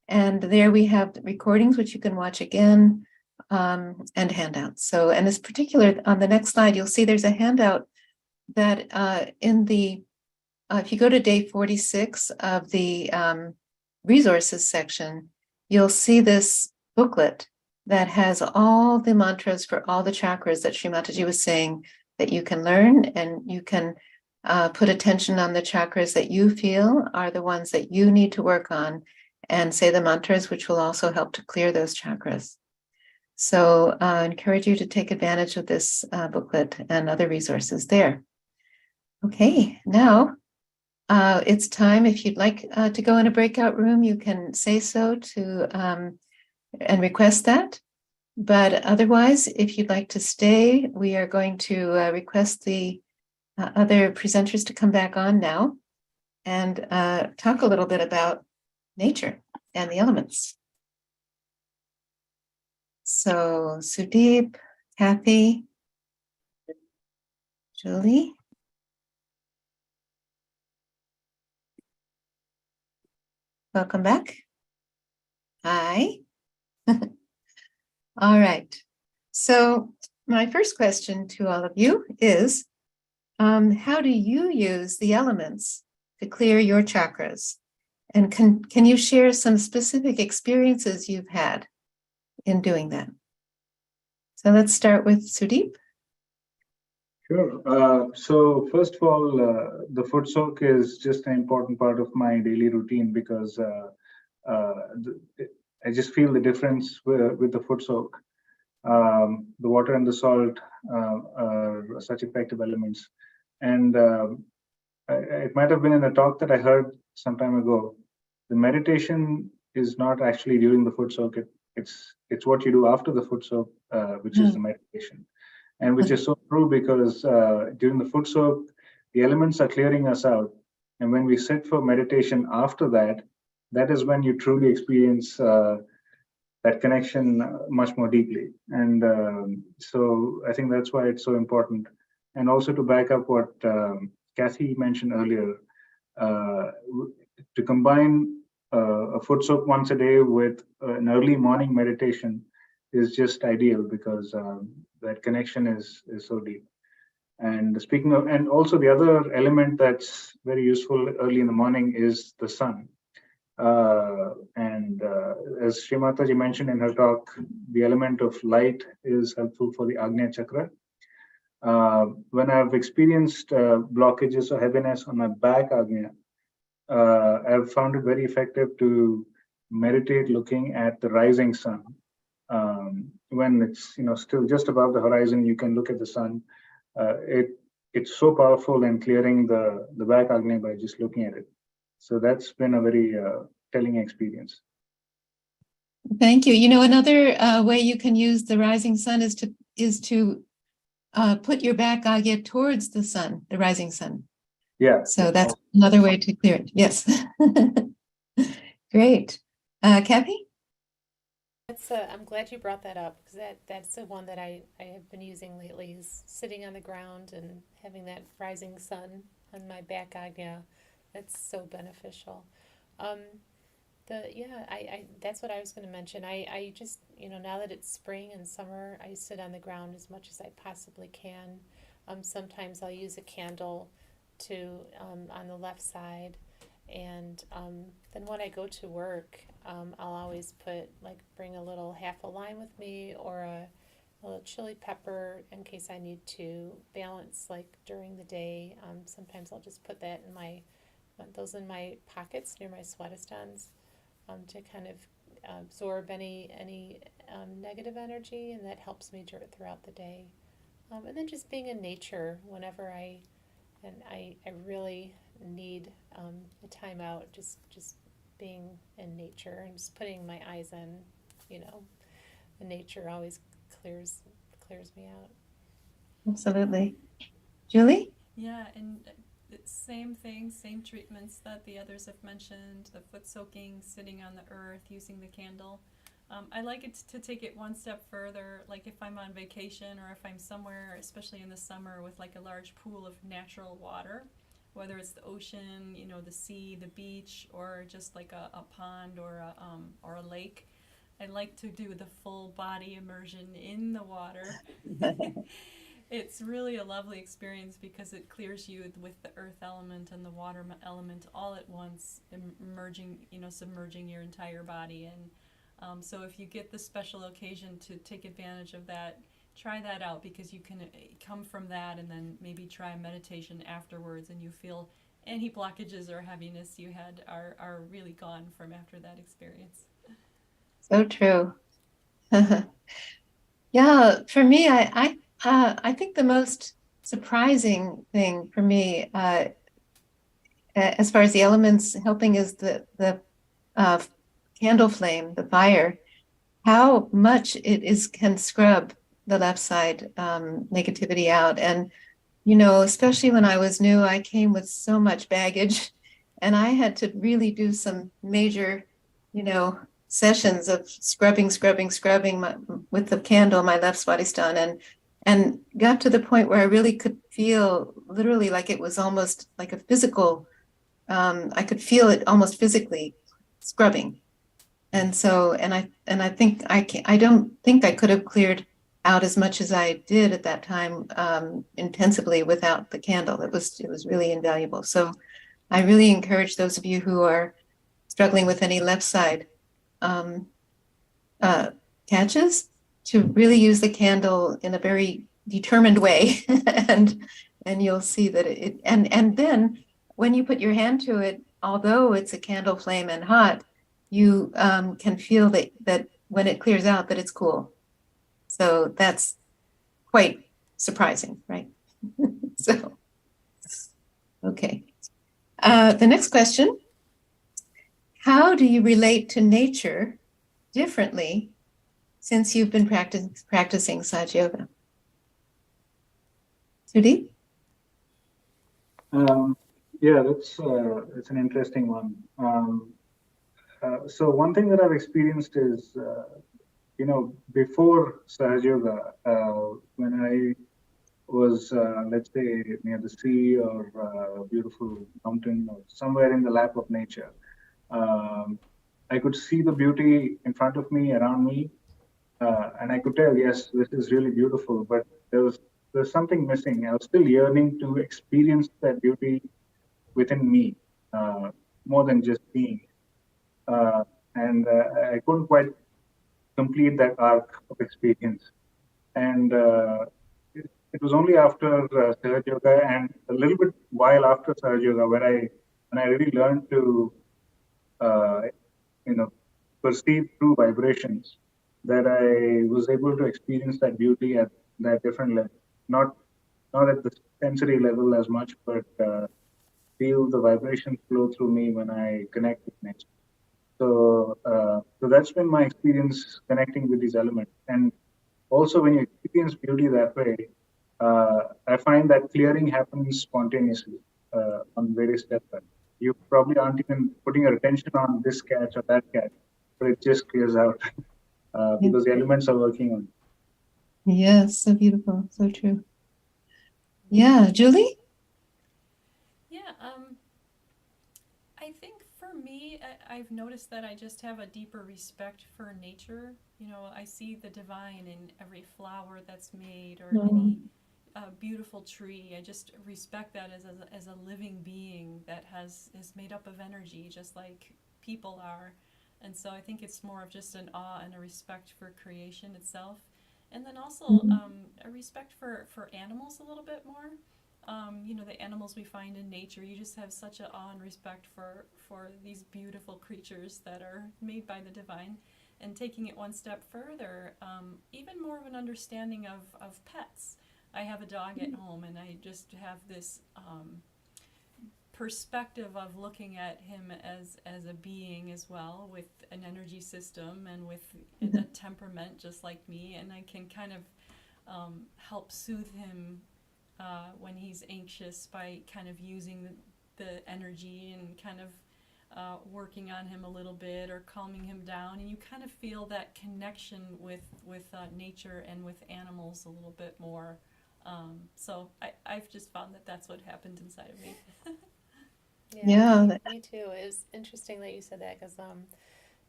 [SPEAKER 1] and there we have recordings which you can watch again, and handouts. So, and in particular, on the next slide, you'll see there's a handout that if you go to day 46 of the resources section, you'll see this booklet that has all the mantras for all the chakras that Shri Mataji was saying that you can learn, and you can put attention on the chakras that you feel are the ones that you need to work on, and say the mantras, which will also help to clear those chakras. So I encourage you to take advantage of this booklet and other resources there. Okay, now it's time. If you'd like to go in a breakout room, you can say so and request that. But otherwise, if you'd like to stay, we are going to request the other presenters to come back on now and talk a little bit about nature and the elements. So Sudeep, Kathy, Julie? Welcome back. Hi. All right. So my first question to all of you is, how do you use the elements to clear your chakras? And can you share some specific experiences you've had in doing that? So let's start with Sudeep.
[SPEAKER 2] Sure. So first of all, the foot soak is just an important part of my daily routine because I just feel the difference with the foot soak. The water and the salt are such effective elements. And it might have been in a talk that I heard some time ago. The meditation is not actually during the foot soak. It's what you do after the foot soak, which is the meditation. And which is so true because during the foot soak, the elements are clearing us out. And when we sit for meditation after that, that is when you truly experience that connection much more deeply. And so I think that's why it's so important. And also to back up what Kathy mentioned earlier, to combine a foot soak once a day with an early morning meditation is just ideal because that connection is so deep. And speaking of, and also the other element that's very useful early in the morning is the sun. As Shri Mataji mentioned in her talk, the element of light is helpful for the Agnya chakra. When I've experienced blockages or heaviness on my back Agnya, I've found it very effective to meditate looking at the rising sun. When it's still just above the horizon, you can look at the sun. It's so powerful in clearing the back Agnya by just looking at it. So that's been a very telling experience.
[SPEAKER 1] Thank you. Another way you can use the rising sun is to put your back agya towards the sun, the rising sun.
[SPEAKER 2] Yeah.
[SPEAKER 1] So that's another way to clear it. Yes. Great. Kathy?
[SPEAKER 3] I'm glad you brought that up because that's the one that I have been using lately is sitting on the ground and having that rising sun on my back agnya. That's so beneficial. That's what I was going to mention. I just, now that it's spring and summer, I sit on the ground as much as I possibly can. Sometimes I'll use a candle on the left side. And then when I go to work, I'll always bring a little half a lime with me or a little chili pepper in case I need to balance during the day. Sometimes I'll just put that in those in my pockets near my swadhisthans to kind of absorb any negative energy, and that helps me throughout the day. And then just being in nature whenever I really need a time out, just being in nature and just putting my eyes in, the nature always clears me out.
[SPEAKER 1] Absolutely. Julie?
[SPEAKER 4] Yeah, and same thing, same treatments that the others have mentioned, the foot soaking, sitting on the earth, using the candle. I like it to take it one step further, like if I'm on vacation or if I'm somewhere, especially in the summer, with a large pool of natural water, whether it's the ocean, the sea, the beach, or just a pond or a lake. I like to do the full body immersion in the water. It's really a lovely experience because it clears you with the earth element and the water element all at once, submerging your entire body. And so if you get the special occasion to take advantage of that, try that out because you can come from that and then maybe try meditation afterwards and you feel any blockages or heaviness you had are really gone from after that experience.
[SPEAKER 1] So true. Yeah, for me, I think the most surprising thing for me, as far as the elements helping, is the candle flame, the fire. How much it can scrub the left side negativity out, and especially when I was new, I came with so much baggage, and I had to really do some major, sessions of scrubbing with the candle, my left swadhisthana, and and got to the point where I really could feel literally like it was almost like a physical, I could feel it almost physically scrubbing. And so, and I think I don't think I could have cleared out as much as I did at that time, intensively without the candle. It was really invaluable. So I really encourage those of you who are struggling with any left side um, catches to really use the candle in a very determined way, and you'll see that and then when you put your hand to it, although it's a candle flame and hot, you can feel that when it clears out that it's cool. So that's quite surprising, right? So, okay. The next question: how do you relate to nature differently since you've been practicing Sahaja Yoga? Sudhi?
[SPEAKER 2] Yeah, that's an interesting one. So one thing that I've experienced is, before Sahaja Yoga, when I was, let's say, near the sea or a beautiful mountain or somewhere in the lap of nature, I could see the beauty in front of me, around me, and I could tell, yes, this is really beautiful. But there's something missing. I was still yearning to experience that beauty within me, more than just seeing. And I couldn't quite complete that arc of experience. And it was only after Sahaja Yoga and a little bit while after Sahaja Yoga when I really learned to uh, perceive through vibrations, that I was able to experience that beauty at that different level, not not at the sensory level as much, but feel the vibrations flow through me when I connect with nature. So that's been my experience connecting with these elements. And also, when you experience beauty that way, I find that clearing happens spontaneously on various levels. You probably aren't even putting your attention on this catch or that catch, but it just clears out because the elements are working on it.
[SPEAKER 1] Yes, so beautiful, so true. Yeah, Julie?
[SPEAKER 4] Yeah, I think for me, I've noticed that I just have a deeper respect for nature. I see the divine in every flower that's made or any beautiful tree. I just respect that as a living being that is made up of energy, just like people are. And so I think it's more of just an awe and a respect for creation itself. And then also a respect for animals a little bit more. The animals we find in nature, you just have such an awe and respect for these beautiful creatures that are made by the divine. And taking it one step further, even more of an understanding of pets. I have a dog at home, and I just have this perspective of looking at him as a being as well, with an energy system and with a temperament just like me, and I can kind of help soothe him when he's anxious by kind of using the energy and kind of working on him a little bit or calming him down, and you kind of feel that connection with nature and with animals a little bit more. So I've just found that that's what happened inside of me.
[SPEAKER 1] Yeah.
[SPEAKER 3] Me too. It was interesting that you said that because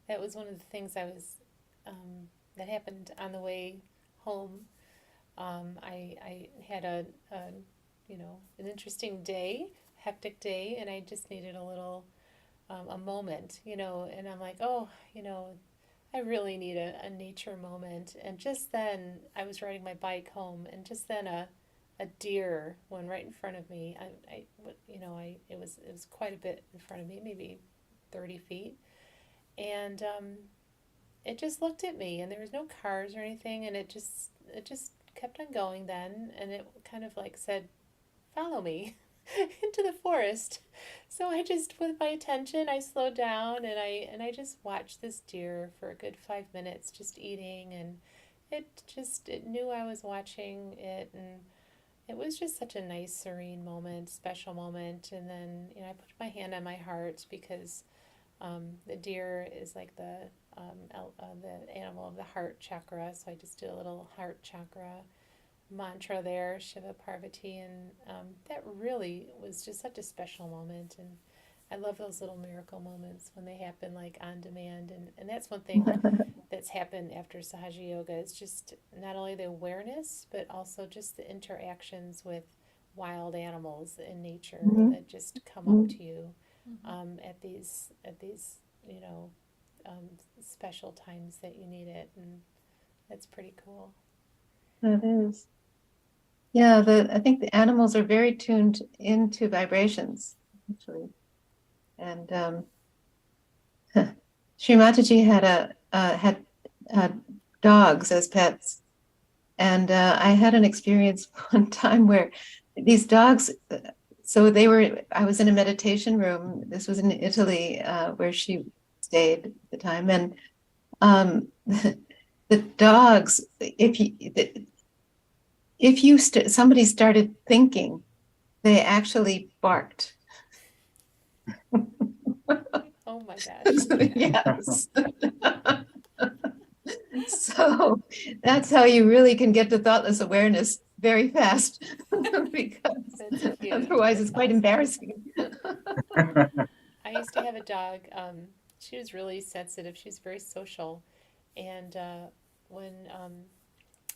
[SPEAKER 3] that was one of the things that happened on the way home. I had an interesting day, hectic day, and I just needed a little a moment, and I'm like, oh, I really need a nature moment. And just then I was riding my bike home, and just then a deer went right in front of me. It was quite a bit in front of me, maybe 30 feet. And it just looked at me, and there was no cars or anything, and it just kept on going then, and it kind of like said, follow me into the forest. So I just, with my attention, I slowed down, and I just watched this deer for a good 5 minutes just eating, and it knew I was watching it, and it was just such a nice, serene moment, special moment. And then, I put my hand on my heart because the deer is like the animal of the heart chakra. So I just did a little heart chakra mantra there, Shiva Parvati, and that really was just such a special moment. And I love those little miracle moments when they happen like on demand. And that's one thing that's happened after Sahaja Yoga. It's just not only the awareness, but also just the interactions with wild animals in nature
[SPEAKER 1] Mhm.
[SPEAKER 3] that just come up to you at these you know special times that you need it, and that's pretty cool.
[SPEAKER 1] That is. Yeah, I think the animals are very tuned into vibrations, actually. And Shri Mataji had dogs as pets, and I had an experience one time where these dogs. I was in a meditation room. This was in Italy, where she stayed at the time, and the dogs. Somebody started thinking, they actually barked.
[SPEAKER 3] Oh my gosh.
[SPEAKER 1] Yes. So that's how you really can get to thoughtless awareness very fast, because
[SPEAKER 3] That's cute.
[SPEAKER 1] otherwise it's
[SPEAKER 3] That's
[SPEAKER 1] quite
[SPEAKER 3] awesome.
[SPEAKER 1] embarrassing.
[SPEAKER 3] I used to have a dog. She was really sensitive. She was very social. And when a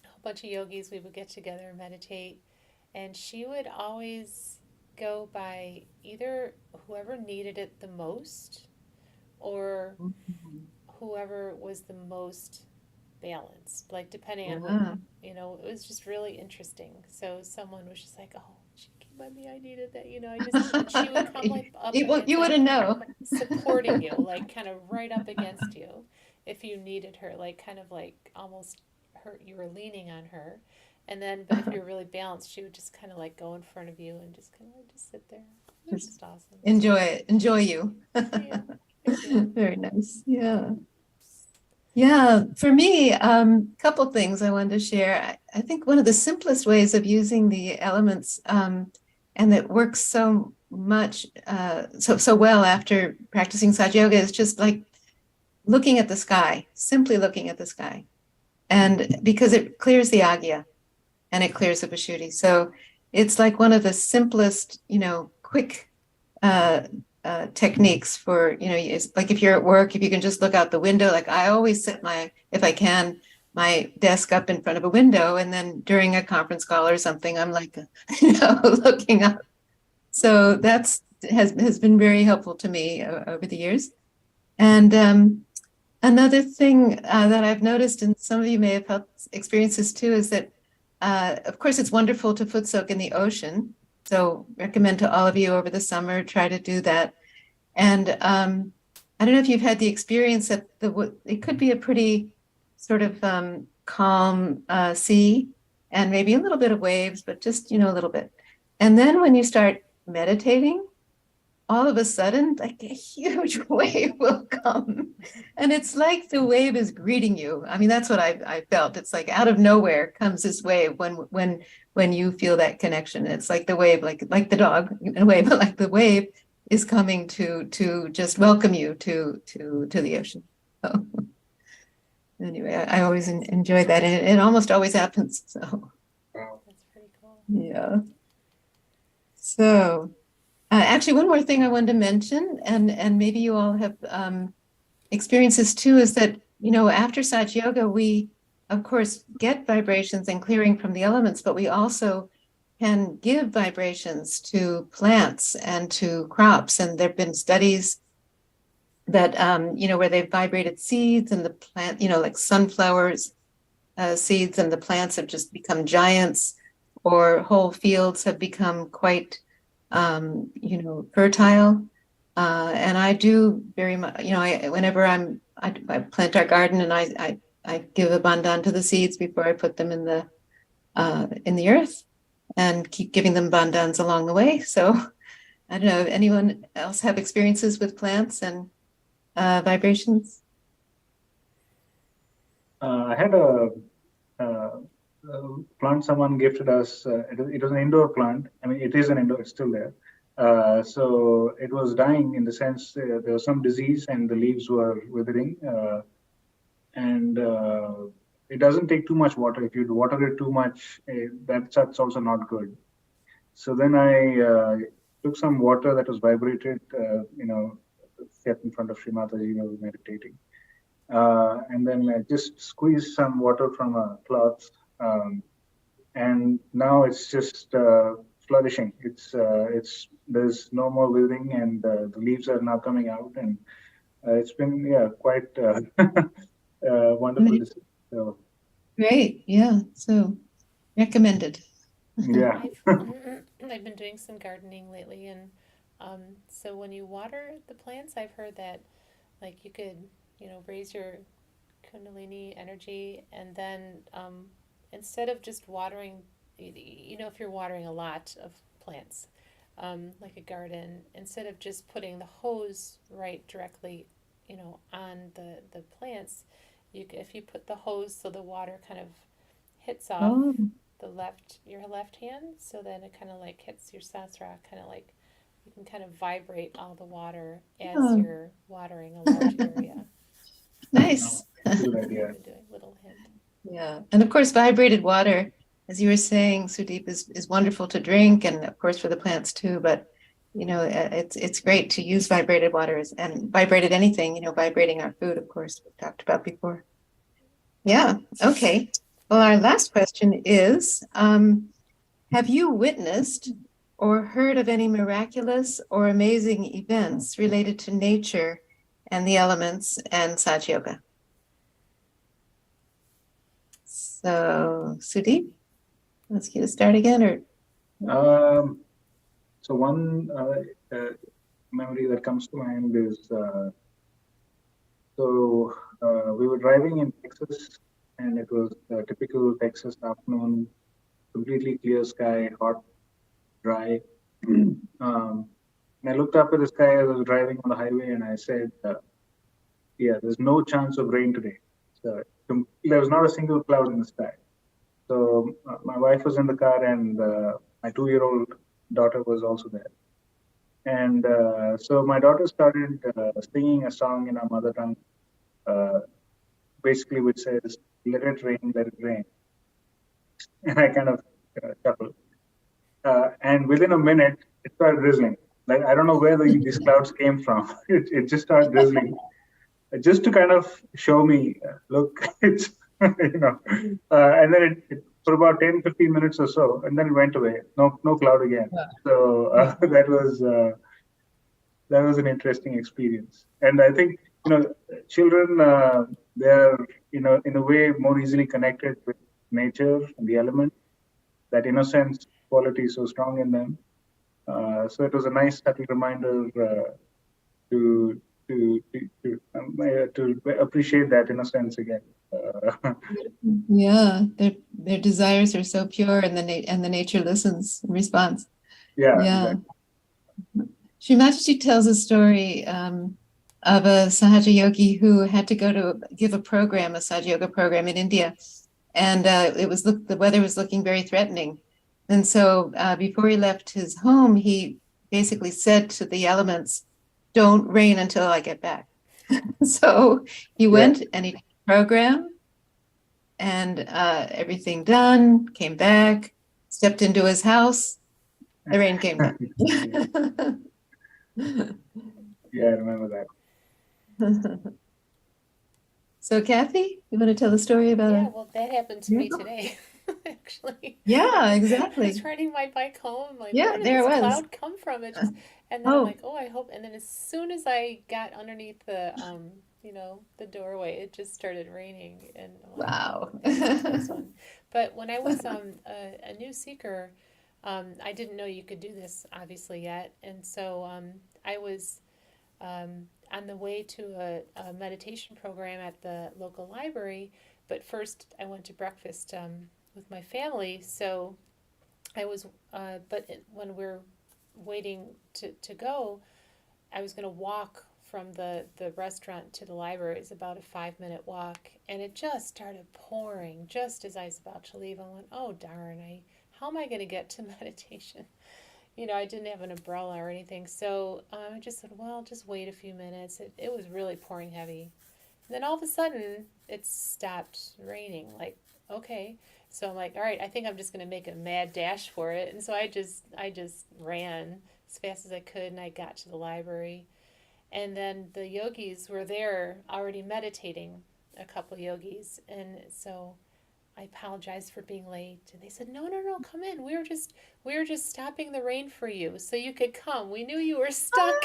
[SPEAKER 3] whole bunch of yogis, we would get together and meditate. And she would always go by either whoever needed it the most or whoever was the most balanced, like depending on what,
[SPEAKER 1] Ah.
[SPEAKER 3] it was just really interesting. So someone was just like, oh, she came by me, I needed that, and she would come like up
[SPEAKER 1] You
[SPEAKER 3] against, like,
[SPEAKER 1] wouldn't know.
[SPEAKER 3] supporting you, like kind of right up against you if you needed her, like kind of like almost her, you were leaning on her. And then, but if you were really balanced, she would just kind of like go in front of you and just kind of like just sit there. It was just awesome.
[SPEAKER 1] Enjoy it. Enjoy you.
[SPEAKER 3] Yeah, thank you.
[SPEAKER 1] Very nice. Yeah. Yeah, for me, couple things I wanted to share. I think one of the simplest ways of using the elements, and that works so much, so well after practicing Sahaja Yoga, is just like looking at the sky, simply looking at the sky, and because it clears the agya and it clears the pashuddhi. So it's like one of the simplest, quick techniques for, it's like if you're at work, if you can just look out the window, like I always set if I can, my desk up in front of a window, and then during a conference call or something, I'm like, looking up. So has been very helpful to me over the years. And another thing that I've noticed, and some of you may have felt experiences too, is that, of course, it's wonderful to foot soak in the ocean. So recommend to all of you over the summer, try to do that. And I don't know if you've had the experience that it could be a pretty sort of calm sea and maybe a little bit of waves, but just, a little bit. And then when you start meditating, all of a sudden, like a huge wave will come. And it's like the wave is greeting you. I mean, that's what I felt. It's like out of nowhere comes this wave when you feel that connection. It's like the wave, like the dog in a way, but like the wave is coming to just welcome you to the ocean. So anyway, I always enjoy that. And it almost always happens. So
[SPEAKER 3] That's pretty cool.
[SPEAKER 1] yeah. So actually, one more thing I wanted to mention, and maybe you all have experiences too, is that, after Sahaja Yoga, we, of course, get vibrations and clearing from the elements, but we also can give vibrations to plants and to crops. And there have been studies that, where they've vibrated seeds and the plant, like sunflowers seeds, and the plants have just become giants, or whole fields have become quite fertile. And I do very much, whenever I plant our garden, and I give a bandhan to the seeds before I put them in the earth, and keep giving them bandhans along the way. So I don't know, anyone else have experiences with plants and vibrations?
[SPEAKER 2] I had a plant someone gifted us. It was an indoor plant. I mean, it is an indoor, it's still there. So it was dying, in the sense there was some disease and the leaves were withering. And it doesn't take too much water. If you water it too much, that's also not good. So then I took some water that was vibrated, kept in front of Shri Mataji while meditating. And then I just squeezed some water from a cloth. And now it's just flourishing. There's no more withering, and the leaves are now coming out, and it's been quite wonderful to see. So
[SPEAKER 1] Great. Yeah. So recommended.
[SPEAKER 2] yeah,
[SPEAKER 3] I've been doing some gardening lately, and so when you water the plants, I've heard that like you could, raise your Kundalini energy, and then instead of just watering, if you're watering a lot of plants, like a garden, instead of just putting the hose right directly, on the plants, if you put the hose so the water kind of hits off
[SPEAKER 1] Oh,
[SPEAKER 3] your left hand, so then it kind of like hits your sasra, kind of like you can kind of vibrate all the water as
[SPEAKER 1] oh,
[SPEAKER 3] you're watering a large area.
[SPEAKER 1] nice.
[SPEAKER 2] good
[SPEAKER 3] I've
[SPEAKER 2] idea.
[SPEAKER 3] been doing little hint.
[SPEAKER 1] Yeah. And of course, vibrated water, as you were saying, Sudeep, is wonderful to drink, and of course for the plants too. But it's great to use vibrated waters and vibrated anything. Vibrating our food, of course, we talked about before. Yeah. Okay. Well, our last question is, have you witnessed or heard of any miraculous or amazing events related to nature and the elements and Sahaja Yoga? So, Sudeep, let's get to start again, or
[SPEAKER 2] So one memory that comes to mind is we were driving in Texas, and it was a typical Texas afternoon, completely clear sky, hot, dry. And I looked up at the sky as I was driving on the highway, and I said, "Yeah, there's no chance of rain today." So there was not a single cloud in the sky. So my wife was in the car, and my 2-year-old daughter was also there. And so my daughter started singing a song in our mother tongue, uh, basically which says, "Let it rain, let it rain." And I kind of chuckled. And within a minute, it started drizzling. Like, I don't know where these clouds came from. It just started drizzling, just to kind of show me, look, it's, and then for about 10, 15 minutes or so, and then it went away. No cloud again. So that was an interesting experience. And I think, children, they're, in a way more easily connected with nature and the element. That innocence quality is so strong in them. So it was a nice subtle reminder to to appreciate that innocence again.
[SPEAKER 1] yeah, their desires are so pure, and the nature listens in response.
[SPEAKER 2] Yeah,
[SPEAKER 1] Yeah.
[SPEAKER 2] exactly.
[SPEAKER 1] Shri Mataji tells a story of a Sahaja yogi who had to go to give a Sahaja Yoga program in India, and the weather was looking very threatening. And so before he left his home, he basically said to the elements, "Don't rain until I get back." So he went and he did the program, and everything done, came back, stepped into his house, the rain came down.
[SPEAKER 2] Yeah, I remember that.
[SPEAKER 1] So Kathy, you want to tell the story about
[SPEAKER 3] Yeah,
[SPEAKER 1] it?
[SPEAKER 3] well, that happened to me today, actually.
[SPEAKER 1] Yeah,
[SPEAKER 3] I
[SPEAKER 1] exactly.
[SPEAKER 3] was riding my bike home. I'm like,
[SPEAKER 1] Yeah,
[SPEAKER 3] where did
[SPEAKER 1] there
[SPEAKER 3] this
[SPEAKER 1] it was.
[SPEAKER 3] cloud come from? And then I'm
[SPEAKER 1] Oh,
[SPEAKER 3] like, oh, I hope. And then as soon as I got underneath the doorway, it just started raining. And I'm like,
[SPEAKER 1] wow.
[SPEAKER 3] oh, that was a close one. But when I was a new seeker, I didn't know you could do this obviously yet, and so I was on the way to a meditation program at the local library. But first, I went to breakfast with my family. So I was, when we're waiting to go, I was going to walk from the restaurant to the library. It's about a 5-minute walk, and it just started pouring just as I was about to leave. I went, oh darn, how am I going to get to meditation? I didn't have an umbrella or anything, so I just said, well, just wait a few minutes. It was really pouring heavy, Then all of a sudden, it stopped raining. Like, okay. So I'm like, all right, I think I'm just gonna make a mad dash for it. And so I just ran as fast as I could, and I got to the library. And then the yogis were there already meditating, a couple yogis, and so I apologized for being late. And they said, no, no, no, come in. We were just stopping the rain for you so you could come. We knew you were stuck.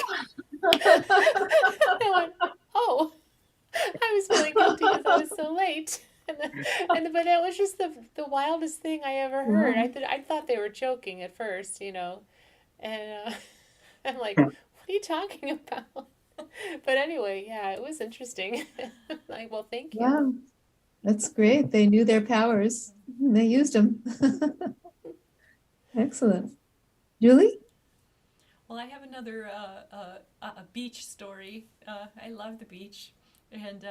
[SPEAKER 3] I went, oh. I was feeling guilty because I was so late. But that was just the wildest thing I ever heard.
[SPEAKER 1] Wow.
[SPEAKER 3] I thought they were joking at first, and I'm like, what are you talking about? But anyway, yeah, it was interesting. Like, well, thank you.
[SPEAKER 1] Wow, that's great. They knew their powers. They used them. Excellent. Julie?
[SPEAKER 4] Well, I have another a beach story. I love the beach. And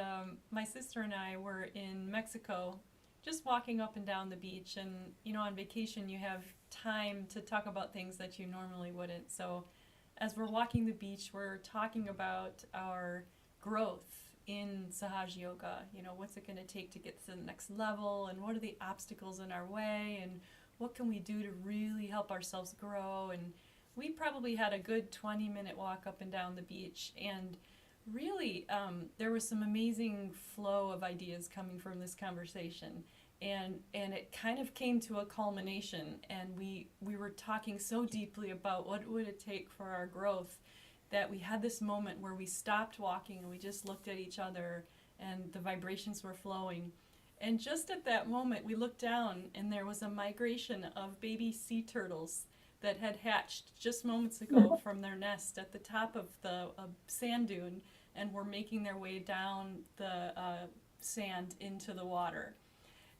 [SPEAKER 4] my sister and I were in Mexico just walking up and down the beach. And, on vacation, you have time to talk about things that you normally wouldn't. So, as we're walking the beach, we're talking about our growth in Sahaja Yoga. What's it going to take to get to the next level? And what are the obstacles in our way? And what can we do to really help ourselves grow? And we probably had a good 20-minute walk up and down the beach, and really there was some amazing flow of ideas coming from this conversation, and it kind of came to a culmination, and we were talking so deeply about what would it take for our growth that we had this moment where we stopped walking and we just looked at each other, and the vibrations were flowing. And just at that moment we looked down, and there was a migration of baby sea turtles that had hatched just moments ago from their nest at the top of the sand dune, and were making their way down the sand into the water.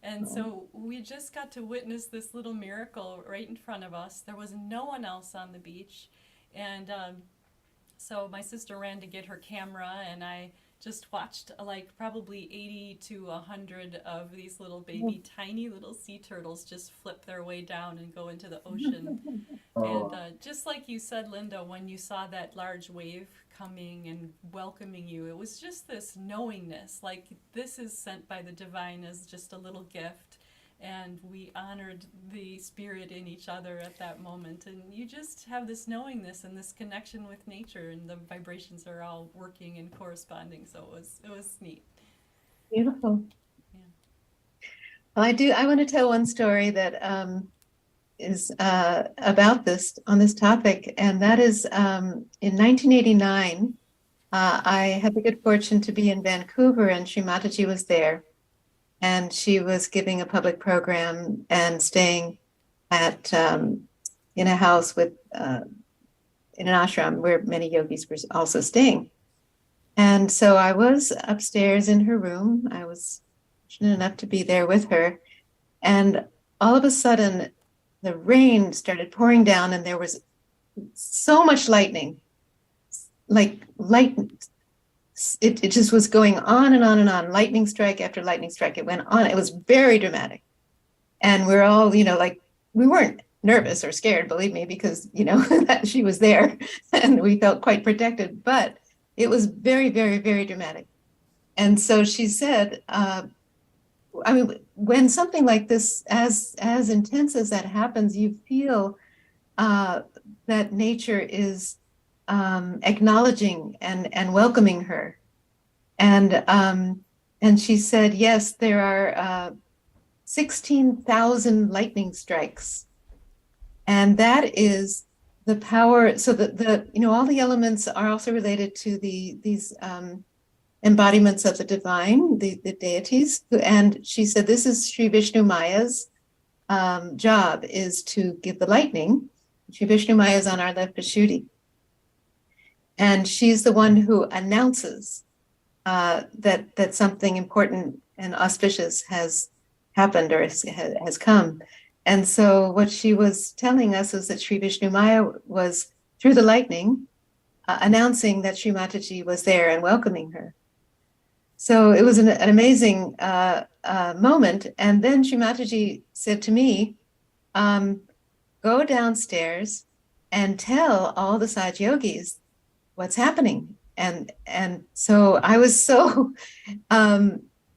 [SPEAKER 4] And so we just got to witness this little miracle right in front of us. There was no one else on the beach. And so my sister ran to get her camera, and I just watched like probably 80 to 100 of these little baby, tiny little sea turtles just flip their way down and go into the ocean. And just like you said, Linda, when you saw that large wave coming and welcoming you, it was just this knowingness, like this is sent by the divine as just a little gift. And we honored the spirit in each other at that moment. And you just have this knowingness and this connection with nature, and the vibrations are all working and corresponding. So it was neat.
[SPEAKER 1] Beautiful.
[SPEAKER 4] Yeah.
[SPEAKER 1] Well, I want to tell one story that is about this, on this topic, and that is in 1989, I had the good fortune to be in Vancouver, and Shri Mataji was there, and she was giving a public program and staying at in a house with in an ashram where many yogis were also staying. And so I was upstairs in her room. I was fortunate enough to be there with her, and all of a sudden the rain started pouring down, and there was so much lightning, like lightning. It just was going on and on and on, lightning strike after lightning strike. It went on. It was very dramatic. And we're all, like, we weren't nervous or scared, believe me, because, that she was there and we felt quite protected. But it was very, very, very dramatic. And so she said, when something like this, as intense as that happens, you feel that nature is acknowledging and welcoming her. And she said, yes, there are 16,000 lightning strikes. And that is the power. So all the elements are also related to these embodiments of the divine, the deities. And she said, this is Sri Vishnu Maya's job, is to give the lightning. Sri Vishnu Maya is on our left Pashuti. And she's the one who announces that something important and auspicious has happened or has come. And so what she was telling us is that Sri Vishnu Maya was, through the lightning, announcing that Shri Mataji was there and welcoming her. So it was an amazing moment. And then Shri Mataji said to me, go downstairs and tell all the Sahaja Yogis what's happening. And so I was so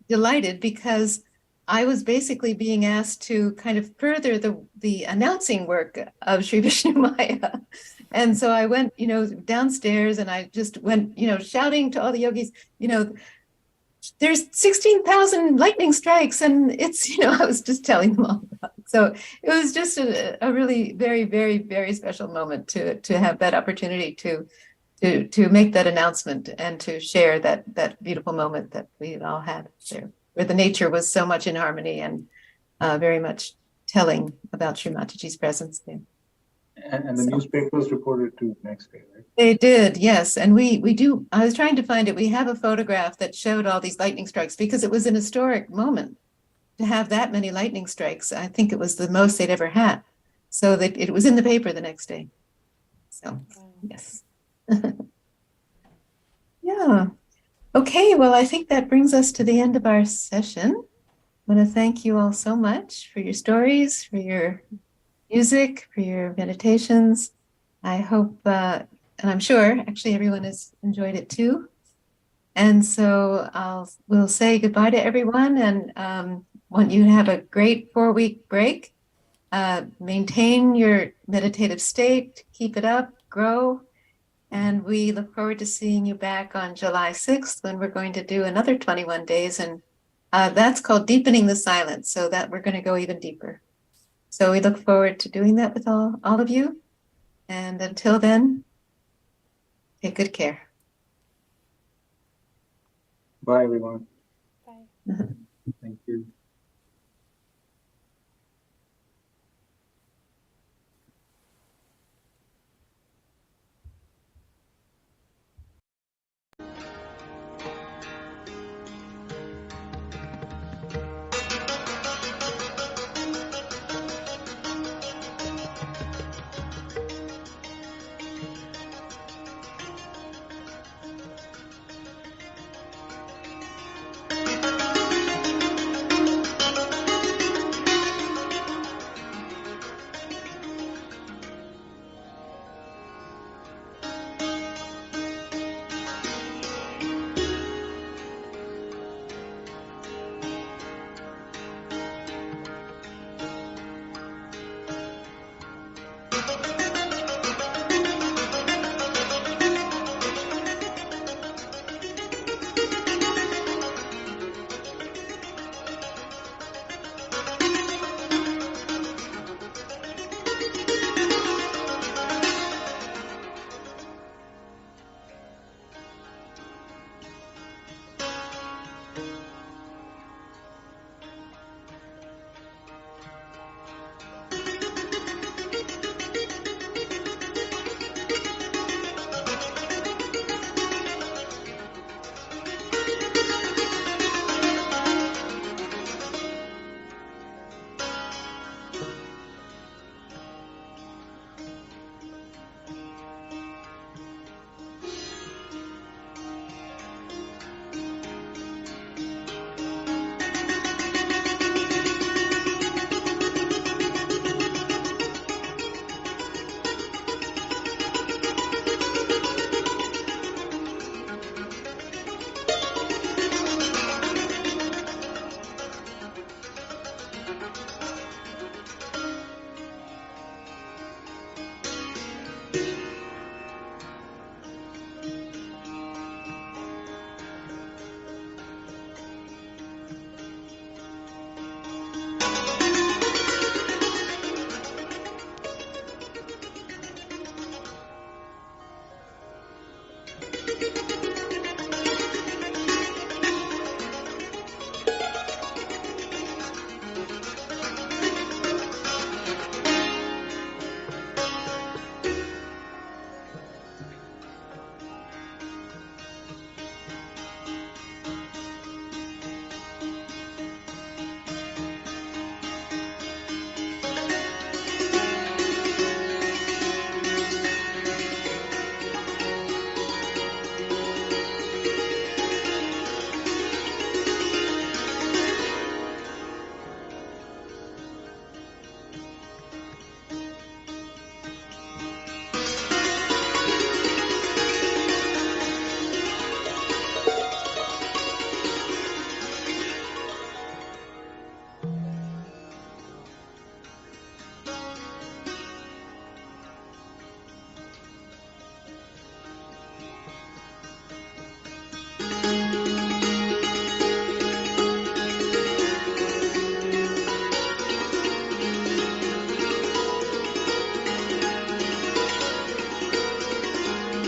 [SPEAKER 1] delighted because I was basically being asked to kind of further the announcing work of Sri Vishnu Maya. And so I went, downstairs and I just went, shouting to all the yogis, there's 16,000 lightning strikes and it's, I was just telling them all about it. So it was just a really very, very, very special moment to have that opportunity to make that announcement and to share that beautiful moment that we all had there, where the nature was so much in harmony and very much telling about Shri Mataji's presence there.
[SPEAKER 2] And the newspapers reported too next day, right?
[SPEAKER 1] They did, yes. And we do, I was trying to find it. We have a photograph that showed all these lightning strikes because it was an historic moment to have that many lightning strikes. I think it was the most they'd ever had. So that it was in the paper the next day. So, yes. Yeah. Okay, well, I think that brings us to the end of our session. I want to thank you all so much for your stories, for your music, for your meditations. I hope, and I'm sure actually everyone has enjoyed it too. And so we'll say goodbye to everyone and want you to have a great 4-week break. Maintain your meditative state, keep it up, grow. And we look forward to seeing you back on July 6th when we're going to do another 21 days. And that's called Deepening the Silence, so that we're going to go even deeper. So we look forward to doing that with all of you. And until then, take good care.
[SPEAKER 2] Bye, everyone.
[SPEAKER 3] Bye.
[SPEAKER 2] Thank you.